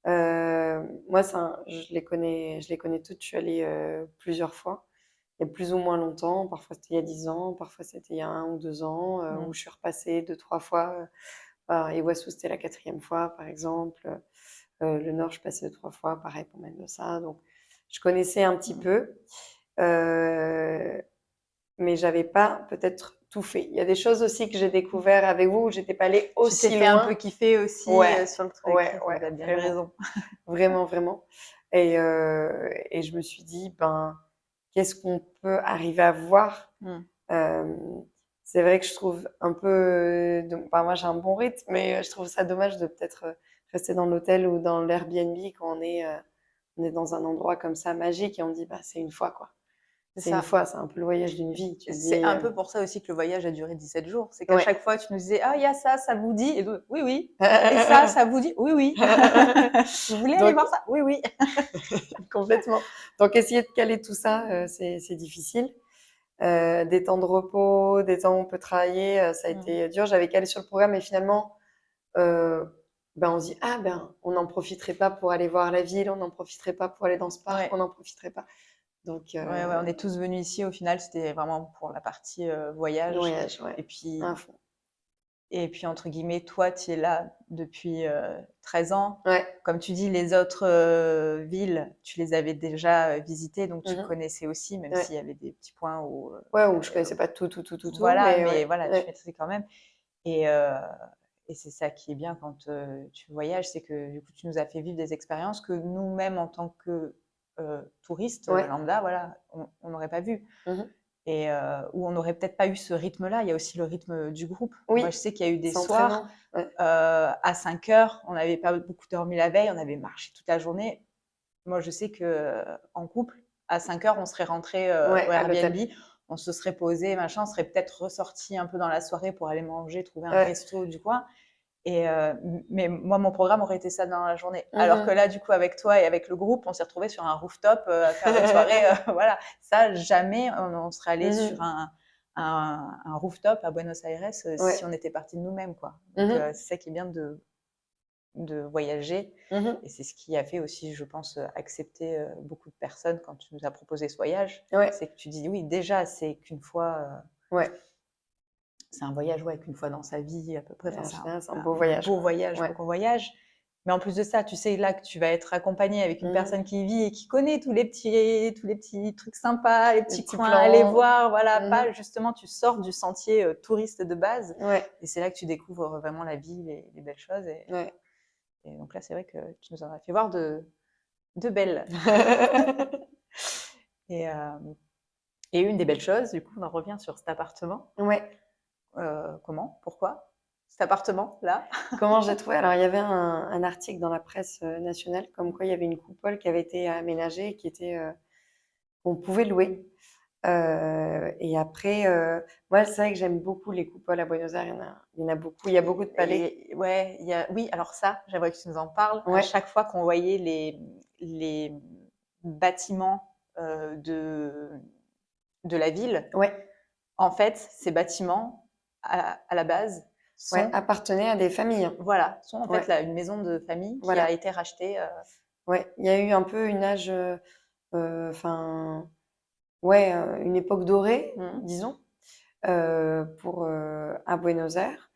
Moi, je les connais toutes. Je suis allée plusieurs fois. Il y a plus ou moins longtemps. Parfois, c'était il y a 10 ans. Parfois, c'était il y a 1 ou 2 ans. Où Mm. je suis repassée 2, 3 fois. Par Iguassou, c'était la 4e fois, par exemple. Le Nord, je passais 2-3 fois, pareil pour Mendoza. Donc, je connaissais un petit peu, mais j'avais pas peut-être tout fait. Il y a des choses aussi que j'ai découvert avec vous où j'étais pas allée Tu t'es aussi fait un peu loin. kiffer aussi Ouais, sur le truc. ouais, Vous ouais, avez bien eu vraiment. raison. Vraiment, vraiment. Et je me suis dit, ben, qu'est-ce qu'on peut arriver à voir? Mm. C'est vrai que je trouve un peu, ben, moi j'ai un bon rythme, mais je trouve ça dommage de peut-être rester dans l'hôtel ou dans l'Airbnb quand on est dans un endroit comme ça magique et on dit, bah, c'est une fois, quoi. C'est C'est une ça. fois, c'est un peu le voyage d'une vie. Tu te C'est dis, un peu pour ça aussi que le voyage a duré 17 jours. C'est qu'à ouais. chaque fois, tu nous disais, ah, il y a ça, ça vous dit? Et nous, oui, oui. Et ça vous dit? Oui, oui. Vous voulez aller Donc, voir ça? Oui, oui. complètement. Donc, essayer de caler tout ça, c'est difficile. Des temps de repos, des temps où on peut travailler, ça a été dur. J'avais calé sur le programme et finalement, ben on se dit, ah ben, on n'en profiterait pas pour aller voir la ville, on n'en profiterait pas pour aller dans ce parc, Ouais. on n'en profiterait pas. Donc, Ouais, on est tous venus ici. Au final, c'était vraiment pour la partie voyage. le voyage, ouais, Et puis, à fond. entre guillemets, toi, tu es là depuis 13 ans. Ouais. Comme tu dis, les autres villes, tu les avais déjà visitées, donc tu connaissais aussi, même Ouais. s'il y avait des petits points où... Ouais, où je connaissais pas tout, Voilà, mais ouais, voilà, ouais. tu maîtrisais quand même. Et c'est ça qui est bien quand tu voyages, c'est que du coup, tu nous as fait vivre des expériences que nous-mêmes, en tant que touristes Ouais. lambda, voilà, on n'aurait pas vu. Et où on n'aurait peut-être pas eu ce rythme-là. Il y a aussi le rythme du groupe. Oui, Moi, je sais qu'il y a eu des c'est soirs entraînant. Ouais. à 5 heures, on n'avait pas beaucoup dormi la veille, on avait marché toute la journée. Moi, je sais que en couple, à 5 heures, on serait rentré Ouais, au à Airbnb, l'hôtel. on se serait posé, machin, on serait peut-être ressorti un peu dans la soirée pour aller manger, trouver un Ouais. resto du coin. Et mais moi, mon programme aurait été ça dans la journée. Alors que là, du coup, avec toi et avec le groupe, on s'est retrouvés sur un rooftop à faire une soirée. Voilà, ça, jamais on serait allé sur un rooftop à Buenos Aires Ouais. si on était parti de nous-mêmes, quoi. Donc, c'est ça qui est bien de voyager. Et c'est ce qui a fait aussi, je pense, accepter beaucoup de personnes quand tu nous as proposé ce voyage. Ouais. C'est que tu dis, oui, déjà, c'est qu'une fois... Ouais. C'est un voyage, ouais, qu'une fois dans sa vie, à peu près. Enfin, c'est un beau voyage. Beau voyage, Ouais. beau voyage. Mais en plus de ça, tu sais là que tu vas être accompagné avec une personne qui vit et qui connaît tous les petits trucs sympas, les petits coins à aller voir. Voilà, pas justement, tu sors du sentier touriste de base. Ouais. Et c'est là que tu découvres vraiment la vie, les belles choses. Ouais. Et donc là, c'est vrai que tu nous en as fait voir de belles. Et une des belles choses, du coup, on en revient sur cet appartement. Ouais. Comment? Pourquoi? Cet appartement-là? Comment j'ai trouvé? Alors, il y avait un article dans la presse nationale comme quoi il y avait une coupole qui avait été aménagée et qui était qu'on pouvait louer. Et après, moi, c'est vrai que j'aime beaucoup les coupoles à Buenos Aires. Il y en a beaucoup. Il y a beaucoup de palais. Ouais, oui, alors ça, j'aimerais que tu nous en parles. Ouais. À chaque fois qu'on voyait les bâtiments de la ville, Ouais. en fait, ces bâtiments, à la base, appartenaient à des familles. Voilà, sont en fait là, une maison de famille qui a été rachetée. Ouais, il y a eu un peu une âge, enfin, une époque dorée, disons, à Buenos Aires.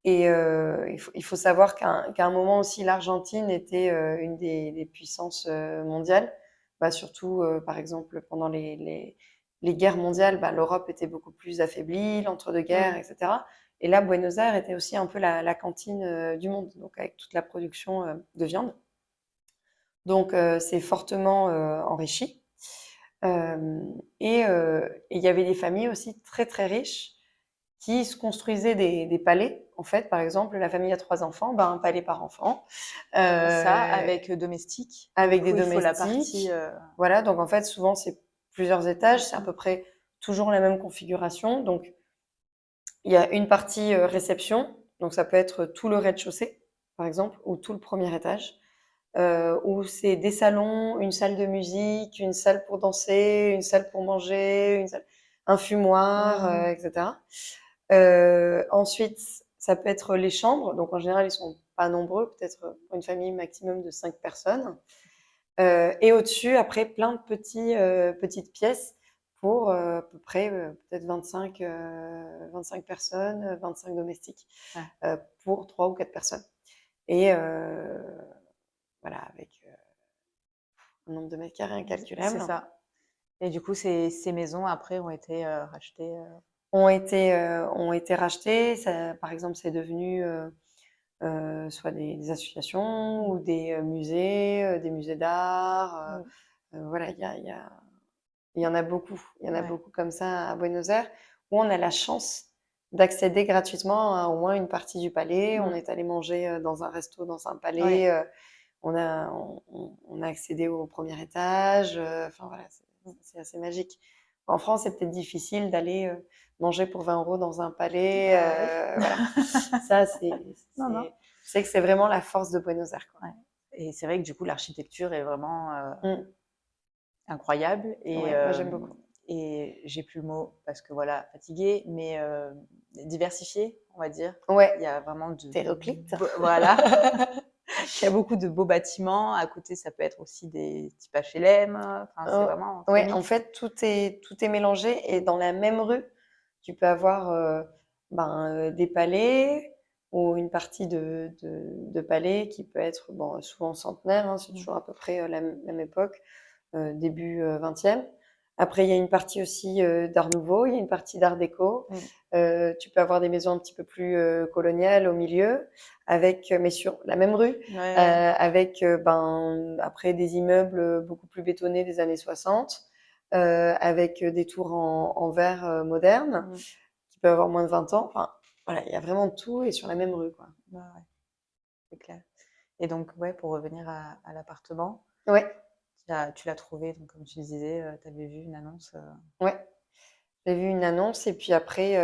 Et il faut savoir qu'à un moment aussi, l'Argentine était une des puissances mondiales. Bah, surtout, par exemple, pendant les guerres mondiales, bah, l'Europe était beaucoup plus affaiblie, l'entre-deux-guerres, etc. Et là, Buenos Aires était aussi un peu la cantine du monde, donc avec toute la production de viande. Donc, c'est fortement enrichi. Et il y avait des familles aussi très, très riches qui se construisaient des palais. En fait, par exemple, la famille a 3 enfants, ben, un palais par enfant. Ça, avec domestique. Avec du coup, des il faut la domestiques. partie, Voilà, donc en fait, souvent, c'est plusieurs étages. C'est à peu près toujours la même configuration. Donc, il y a une partie réception. Donc, ça peut être tout le rez-de-chaussée, par exemple, ou tout le premier étage. Où c'est des salons, une salle de musique, une salle pour danser, une salle pour manger, un fumoir, etc. Ensuite, ça peut être les chambres. Donc, en général, ils sont pas nombreux, peut-être pour une famille maximum de 5 personnes. Et au-dessus, après, plein de petites pièces pour à peu près peut-être 25 personnes, 25 domestiques pour 3 ou 4 personnes. Et voilà, avec un nombre de mètres carrés C'est incalculable, ça. Et du coup, ces maisons, après, ont été rachetées. ont été rachetés. Ça, par exemple, c'est devenu soit des associations ou des musées d'art. Voilà, il y en a beaucoup. Il y en a Ouais. beaucoup comme ça à Buenos Aires, où on a la chance d'accéder gratuitement à au moins une partie du palais. On est allé manger dans un resto dans un palais. Ouais. On a accédé au premier étage. Enfin voilà, c'est assez magique. En France, c'est peut-être difficile d'aller manger pour 20 € dans un palais. Ouais. Voilà. Ça, Non, non. je sais que c'est vraiment la force de Buenos Aires, quoi. Ouais. Et c'est vrai que du coup, l'architecture est vraiment Mm. incroyable. Ouais, moi j'aime beaucoup. Et j'ai plus le mot parce que voilà, fatiguée, mais diversifiée, on va dire. Ouais, Il y a vraiment hétéroclite. Voilà. Il y a beaucoup de beaux bâtiments. À côté, ça peut être aussi des types HLM. Enfin, c'est vraiment très Ouais, en mixte. fait, tout est mélangé et dans la même rue, tu peux avoir des palais ou une partie de palais qui peut être bon, souvent centenaire, hein, c'est toujours à peu près la même époque, début 20e. Après, il y a une partie aussi d'art nouveau, il y a une partie d'art déco. Tu peux avoir des maisons un petit peu plus coloniales au milieu, mais sur la même rue, Ouais. avec après des immeubles beaucoup plus bétonnés des années 60, avec des tours en verre modernes, qui peuvent avoir moins de 20 ans. Enfin, voilà, il y a vraiment tout et sur la même rue, quoi. Ouais, c'est clair. Et donc, ouais, pour revenir à l'appartement, Ouais, tu l'as trouvé, donc, comme tu disais, tu avais vu une annonce. ouais. J'ai vu une annonce et puis après,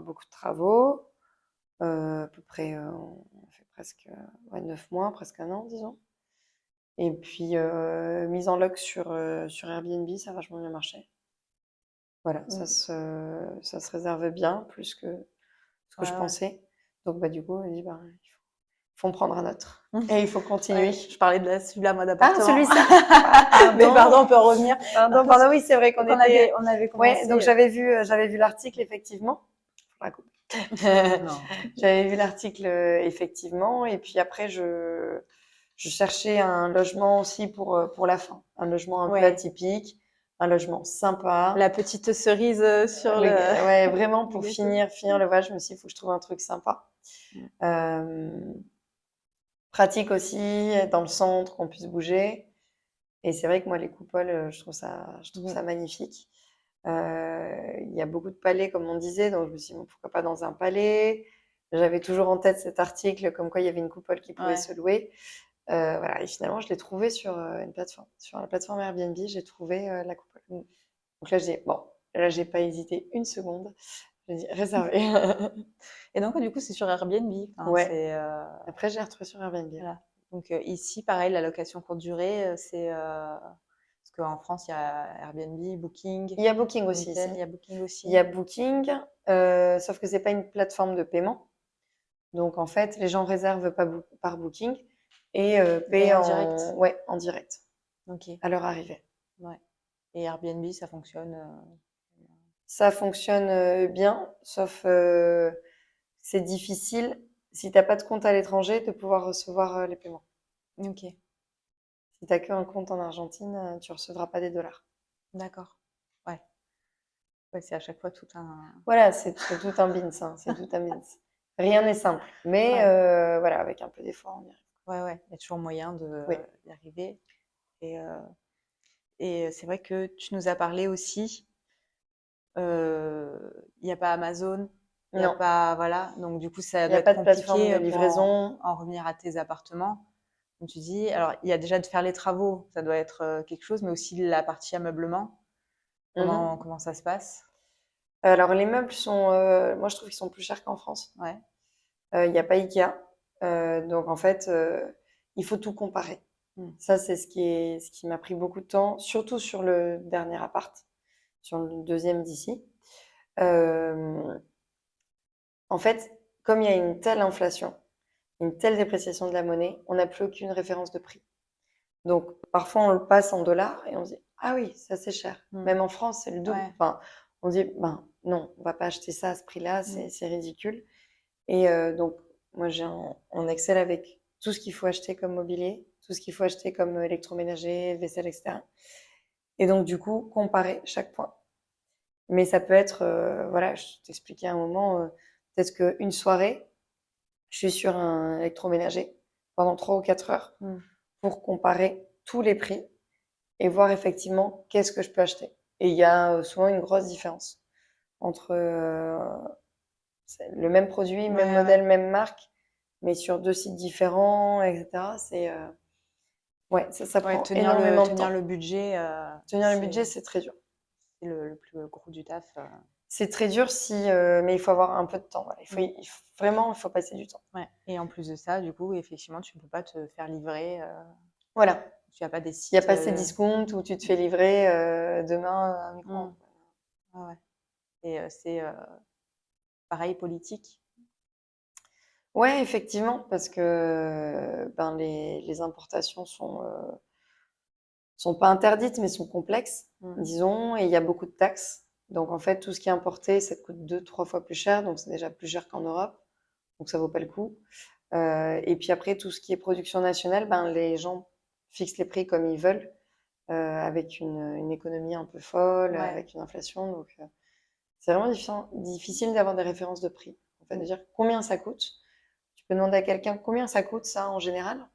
beaucoup de travaux. À peu près, on a fait presque 9 mois, presque un an, disons. Et puis, mise en loc sur Airbnb, ça a vachement bien marché. Voilà, ça se réservait bien, plus que ce que Ouais, je ouais. pensais. Donc, du coup, on a dit, il faut en prendre un autre. Et il faut continuer. Ouais, je parlais de celui-là, moi, Ah, d'appartement. celui-ci. Mais pardon, on peut revenir. Pardon, oui, c'est vrai qu'on Donc, était. on avait Ouais, commencé. donc j'avais vu l'article, effectivement. Faudra couper. Non. J'avais vu l'article, effectivement, et puis après, je cherchais un logement aussi pour la fin. Un logement un peu Ouais. atypique, un logement sympa. La petite cerise sur le. Ouais, vraiment, pour le gâteau. finir le voyage, je me suis dit, il faut que je trouve un truc sympa. Pratique aussi, dans le centre, qu'on puisse bouger. Et c'est vrai que moi, les coupoles, je trouve ça magnifique. Il y a beaucoup de palais, comme on disait, donc je me suis dit, bon, pourquoi pas dans un palais? J'avais toujours en tête cet article comme quoi il y avait une coupole qui pouvait Ouais. se louer. Voilà, et finalement, je l'ai trouvé sur une plateforme. Sur la plateforme Airbnb, j'ai trouvé la coupole. Donc là, j'ai pas hésité une seconde. J'ai dit réservé. Et donc, du coup, c'est sur Airbnb. Enfin, Ouais. c'est, Après, j'ai retrouvé sur Airbnb. voilà. Donc, ici, pareil, la location courte durée, c'est. Parce qu'en France, il y a Airbnb, Booking. Il y a Booking aussi ici. Il y a Booking aussi. Il y a Booking, sauf que c'est pas une plateforme de paiement. Donc, en fait, les gens réservent pas par Booking et paient en direct. Ouais, en direct, Ok. à leur arrivée. Ouais. Et Airbnb, ça fonctionne. Ça fonctionne bien, sauf c'est difficile, si tu n'as pas de compte à l'étranger, de pouvoir recevoir les paiements. Ok. Si tu n'as qu'un compte en Argentine, tu ne recevras pas des dollars. D'accord. Ouais. Ouais, c'est à chaque fois tout un. Voilà, c'est tout un bins, hein, c'est tout un bins. Rien n'est simple, mais Ouais. voilà, avec un peu d'effort, on y arrive. Ouais. Il y a toujours moyen Oui. d'y arriver. Et c'est vrai que tu nous as parlé aussi. Il n'y a pas Amazon. Il n'y a Non, pas. Voilà. Donc, du coup, ça il n'y doit a être pas de plateforme de compliqué pour livraison. en revenir à tes appartements. Comme tu dis. Alors, il y a déjà de faire les travaux. Ça doit être quelque chose, mais aussi la partie ameublement. Comment ça se passe? Alors, les meubles sont, moi je trouve qu'ils sont plus chers qu'en France. Ouais. Il n'y a pas Ikea. Donc, en fait, il faut tout comparer. Ça, c'est ce qui m'a pris beaucoup de temps, surtout sur le dernier appart, sur le deuxième d'ici. En fait, comme il y a une telle inflation, une telle dépréciation de la monnaie, on n'a plus aucune référence de prix. Donc, parfois, on le passe en dollars et on se dit, ah oui, ça c'est cher. Même en France, c'est le double. Ouais. Enfin, on dit, non, on va pas acheter ça à ce prix-là, c'est ridicule. Et donc, moi, j'ai un Excel avec tout ce qu'il faut acheter comme mobilier, tout ce qu'il faut acheter comme électroménager, vaisselle, etc. Et donc, du coup, comparer chaque point. Mais ça peut être, voilà, je t'expliquais à un moment, peut-être qu'une soirée, je suis sur un électroménager pendant 3 ou 4 heures pour comparer tous les prix et voir effectivement qu'est-ce que je peux acheter. Et il y a souvent une grosse différence entre le même produit, même modèle, même marque, mais sur 2 sites différents, etc. C'est ouais, ça prend énormément de temps. tenir le budget, Tenir le budget, c'est très dur. c'est le plus gros du taf. C'est très dur mais il faut avoir un peu de temps. Voilà. Vraiment, il faut passer du temps. Ouais. Et en plus de ça, du coup, effectivement, tu ne peux pas te faire livrer. Voilà. Tu n'as pas des sites. Il n'y a pas ces discounts où tu te fais livrer demain un micro. Ouais. Et c'est pareil, politique. Ouais, effectivement, parce que ben, les importations sont pas interdites, mais sont complexes, disons, et il y a beaucoup de taxes. Donc, en fait, tout ce qui est importé, ça te coûte 2-3 fois plus cher, donc c'est déjà plus cher qu'en Europe, donc ça vaut pas le coup. Et puis après, tout ce qui est production nationale, ben, les gens fixent les prix comme ils veulent, avec une économie un peu folle, avec une inflation, donc c'est vraiment difficile d'avoir des références de prix. En fait, de dire combien ça coûte. Tu peux demander à quelqu'un combien ça coûte, ça, en général.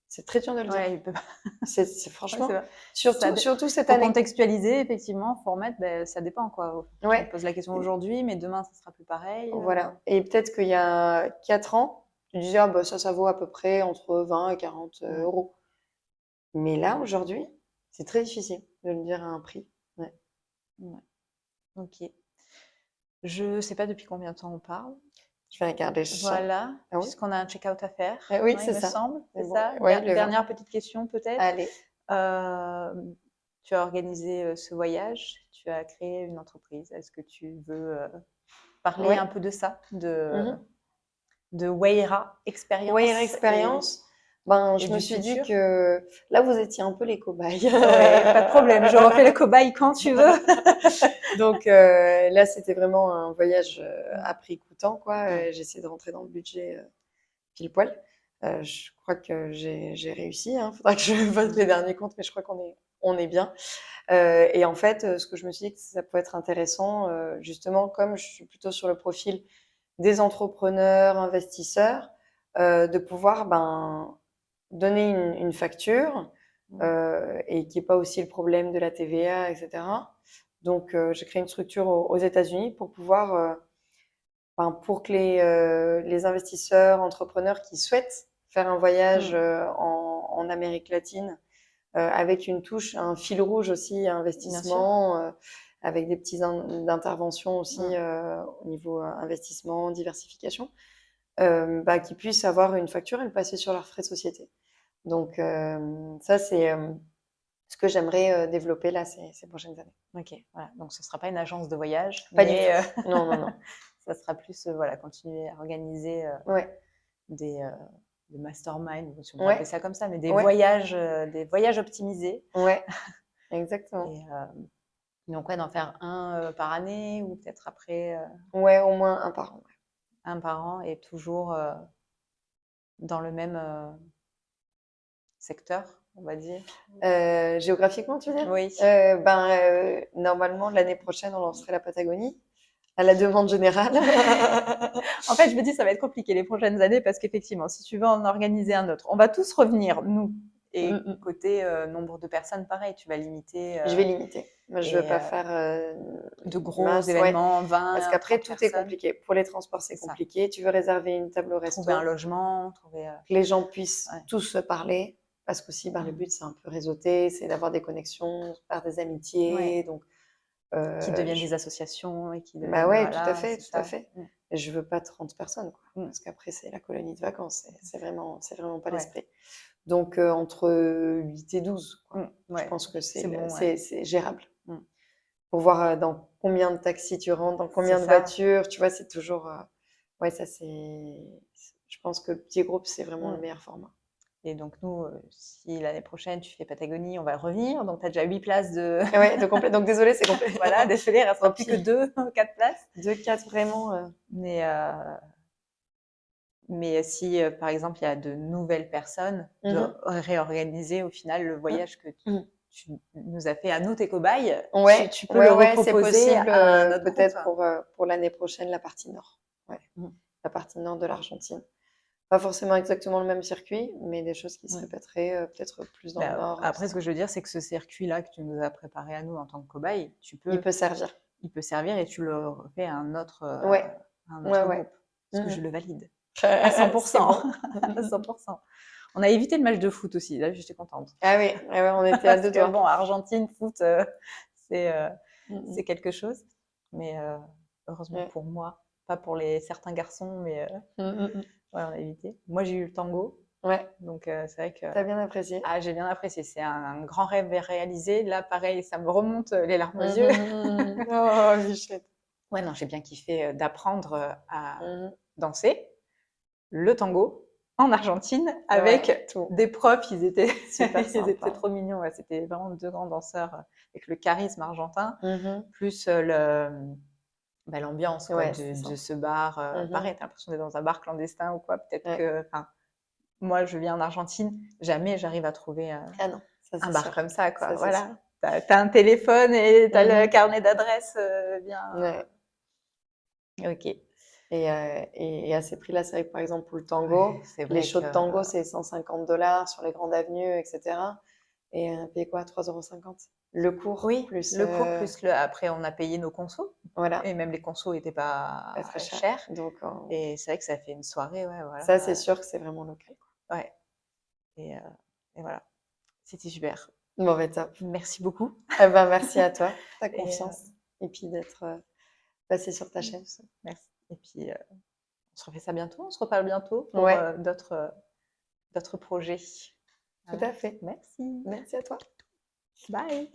C'est très dur de le dire. Il peut pas. C'est franchement, surtout cette pour année. contextualiser, effectivement, faut remettre, ça dépend, quoi. Ouais. On pose la question aujourd'hui, mais demain, ça sera plus pareil. Voilà. Et peut-être qu'il y a 4 ans, tu disais, ah, bah, ça vaut à peu près entre 20 et 40 euros. Mais là, aujourd'hui, c'est très difficile de le dire à un prix. Ouais. Ok. Je sais pas depuis combien de temps on parle. Je vais regarder ça. Voilà, puisqu'on a un check-out à faire. Oui, c'est ça. semble. C'est ça. Dernière petite question peut-être. Allez. Tu as organisé ce voyage, tu as créé une entreprise. Est-ce que tu veux parler un peu de ça, de Wayra Experience? Wayra Experience. Je me suis dit que là, vous étiez un peu les cobayes. Pas de problème, je refais les cobayes quand tu veux. Donc là, c'était vraiment un voyage à prix coûtant, quoi. J'essaie de rentrer dans le budget pile poil. Je crois que j'ai réussi. Faudra que je fasse les derniers comptes, mais je crois qu'on est bien. Et en fait, ce que je me suis dit que ça peut être intéressant, justement, comme je suis plutôt sur le profil des entrepreneurs, investisseurs, de pouvoir donner une facture et qu'il n'y ait pas aussi le problème de la TVA, etc. Donc, j'ai créé une structure aux États-Unis pour pouvoir, pour que les investisseurs, entrepreneurs qui souhaitent faire un voyage en Amérique latine, avec une touche, un fil rouge aussi, investissement, avec des petits d'intervention aussi au niveau investissement, diversification, qui puissent avoir une facture et le passer sur leurs frais de société. Donc, ça, c'est ce que j'aimerais développer là ces prochaines années. Ok, voilà. Donc, ce ne sera pas une agence de voyage. Pas du tout. Non. Ça sera plus, continuer à organiser des masterminds, si on peut appeler ça comme ça, mais des voyages optimisés. Ouais, exactement. Et, donc, d'en faire un par année ou peut-être après. Ouais, au moins un par an. Un par an et toujours dans le même secteur, on va dire. Géographiquement, tu veux dire? Oui. Normalement, l'année prochaine, on lancerait la Patagonie, à la demande générale. En fait, je me dis, ça va être compliqué les prochaines années parce qu'effectivement, si tu veux en organiser un autre, on va tous revenir, nous. Et côté nombre de personnes, pareil, tu vas limiter. Je vais limiter. Moi, je ne veux pas faire de gros événements, 20. Parce qu'après, tout est compliqué. Pour les transports, c'est compliqué. Tu veux réserver une table au resto. Trouver un logement. Que les gens puissent tous se parler. Parce qu'aussi, le but, c'est un peu réseauter, c'est d'avoir des connexions, faire des amitiés. Donc, qui deviennent des associations. Et qui deviennent, tout à fait, tout à fait. Et je ne veux pas 30 personnes, quoi, parce qu'après, c'est la colonie de vacances. C'est vraiment pas l'esprit. Donc, entre 8 et 12, quoi. Je pense que c'est gérable. Pour voir dans combien de taxis tu rentres, dans combien de voitures, tu vois, c'est toujours... ça c'est... Je pense que le petit groupe, c'est vraiment le meilleur format. Et donc, nous, si l'année prochaine, tu fais Patagonie, on va revenir. Donc, tu as déjà 8 places de... de complet. Donc, désolé, c'est complet. Voilà, désolé, il ne restera plus que 2, 4 places. 2, 4, vraiment. Mais Mais si, par exemple, il y a de nouvelles personnes, de Mhm. réorganiser au final le voyage que Mhm. tu nous as fait à nous, tes cobayes, Ouais, tu peux ouais, le ouais, c'est reproposer possible, à un autre groupe. peut-être pour l'année prochaine, la partie nord. Ouais, Mm. la partie nord de l'Argentine. Pas forcément exactement le même circuit, mais des choses qui se Mm. répéteraient peut-être plus dans le Bah, nord. après, ce que je veux dire, c'est que ce circuit-là que tu nous as préparé à nous en tant que cobaye, Il peut servir. il peut servir et tu le refais à Ouais, un ouais, autre ouais. groupe. Parce que je Mhm. le valide. À C'est 100%. bon. À 100%. On a évité le match de foot aussi. Là, j'étais contente. Ah oui, ouais, ouais, on était à Parce deux que doigts. bon, Argentine, foot, c'est Mhm. c'est quelque chose. Mais heureusement Ouais. pour moi, pas pour les certains garçons, mais Mhm. ouais, on a évité. Moi, j'ai eu le tango. Ouais, Donc, c'est vrai que t'as bien apprécié. j'ai bien apprécié. C'est un grand rêve réalisé. Là, pareil, ça me remonte les larmes aux yeux. Mhm. Oh, Bichette. Ouais, non, j'ai bien kiffé d'apprendre à Mhm. danser le tango en Argentine Ouais, avec tout. des profs. Ils étaient, Super ils étaient sympa. trop mignons. Ouais, c'était vraiment deux grands danseurs avec le charisme argentin, Mhm. plus l'ambiance quoi, Ouais, c'était de sympa. ce bar. Mhm. Pareil, t'as l'impression d'être dans un bar clandestin ou quoi. Peut-être Ouais. que, enfin, moi, je viens en Argentine, jamais j'arrive à trouver Ah non, ça un c'est bar sûr. comme ça, quoi. Ça c'est sûr. Voilà. T'as un téléphone et t'as le Mhm. carnet d'adresse bien. Ouais. Ok. Et à ces prix-là, c'est vrai que par exemple pour le Ouais, tango, c'est les vrai shows que de tango, c'est 150 $ sur les grandes avenues, etc. Et payer quoi? 3,50 € le cours, oui, plus le cours plus le. Après, on a payé nos consos voilà, et même les consos n'étaient pas pas très cher. chers. Donc Et c'est vrai que ça fait une soirée, ouais, ça, c'est voilà. sûr que c'est vraiment local, quoi. Ouais. Et, et voilà. C'était super. Bon, ben top. Merci beaucoup. Eh ben, merci à toi, ta Et confiance, et puis d'être passé sur ta chaîne. merci. Et puis, on se refait ça bientôt. On se reparle bientôt pour Ouais, d'autres projets. tout Voilà. à fait. Merci. Merci à toi. Bye.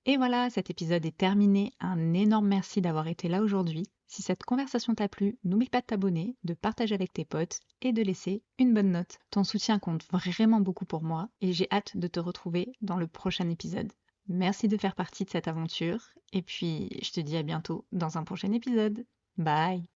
Et voilà, cet épisode est terminé. Un énorme merci d'avoir été là aujourd'hui. Si cette conversation t'a plu, n'oublie pas de t'abonner, de partager avec tes potes et de laisser une bonne note. Ton soutien compte vraiment beaucoup pour moi et j'ai hâte de te retrouver dans le prochain épisode. Merci de faire partie de cette aventure et puis je te dis à bientôt dans un prochain épisode. Bye!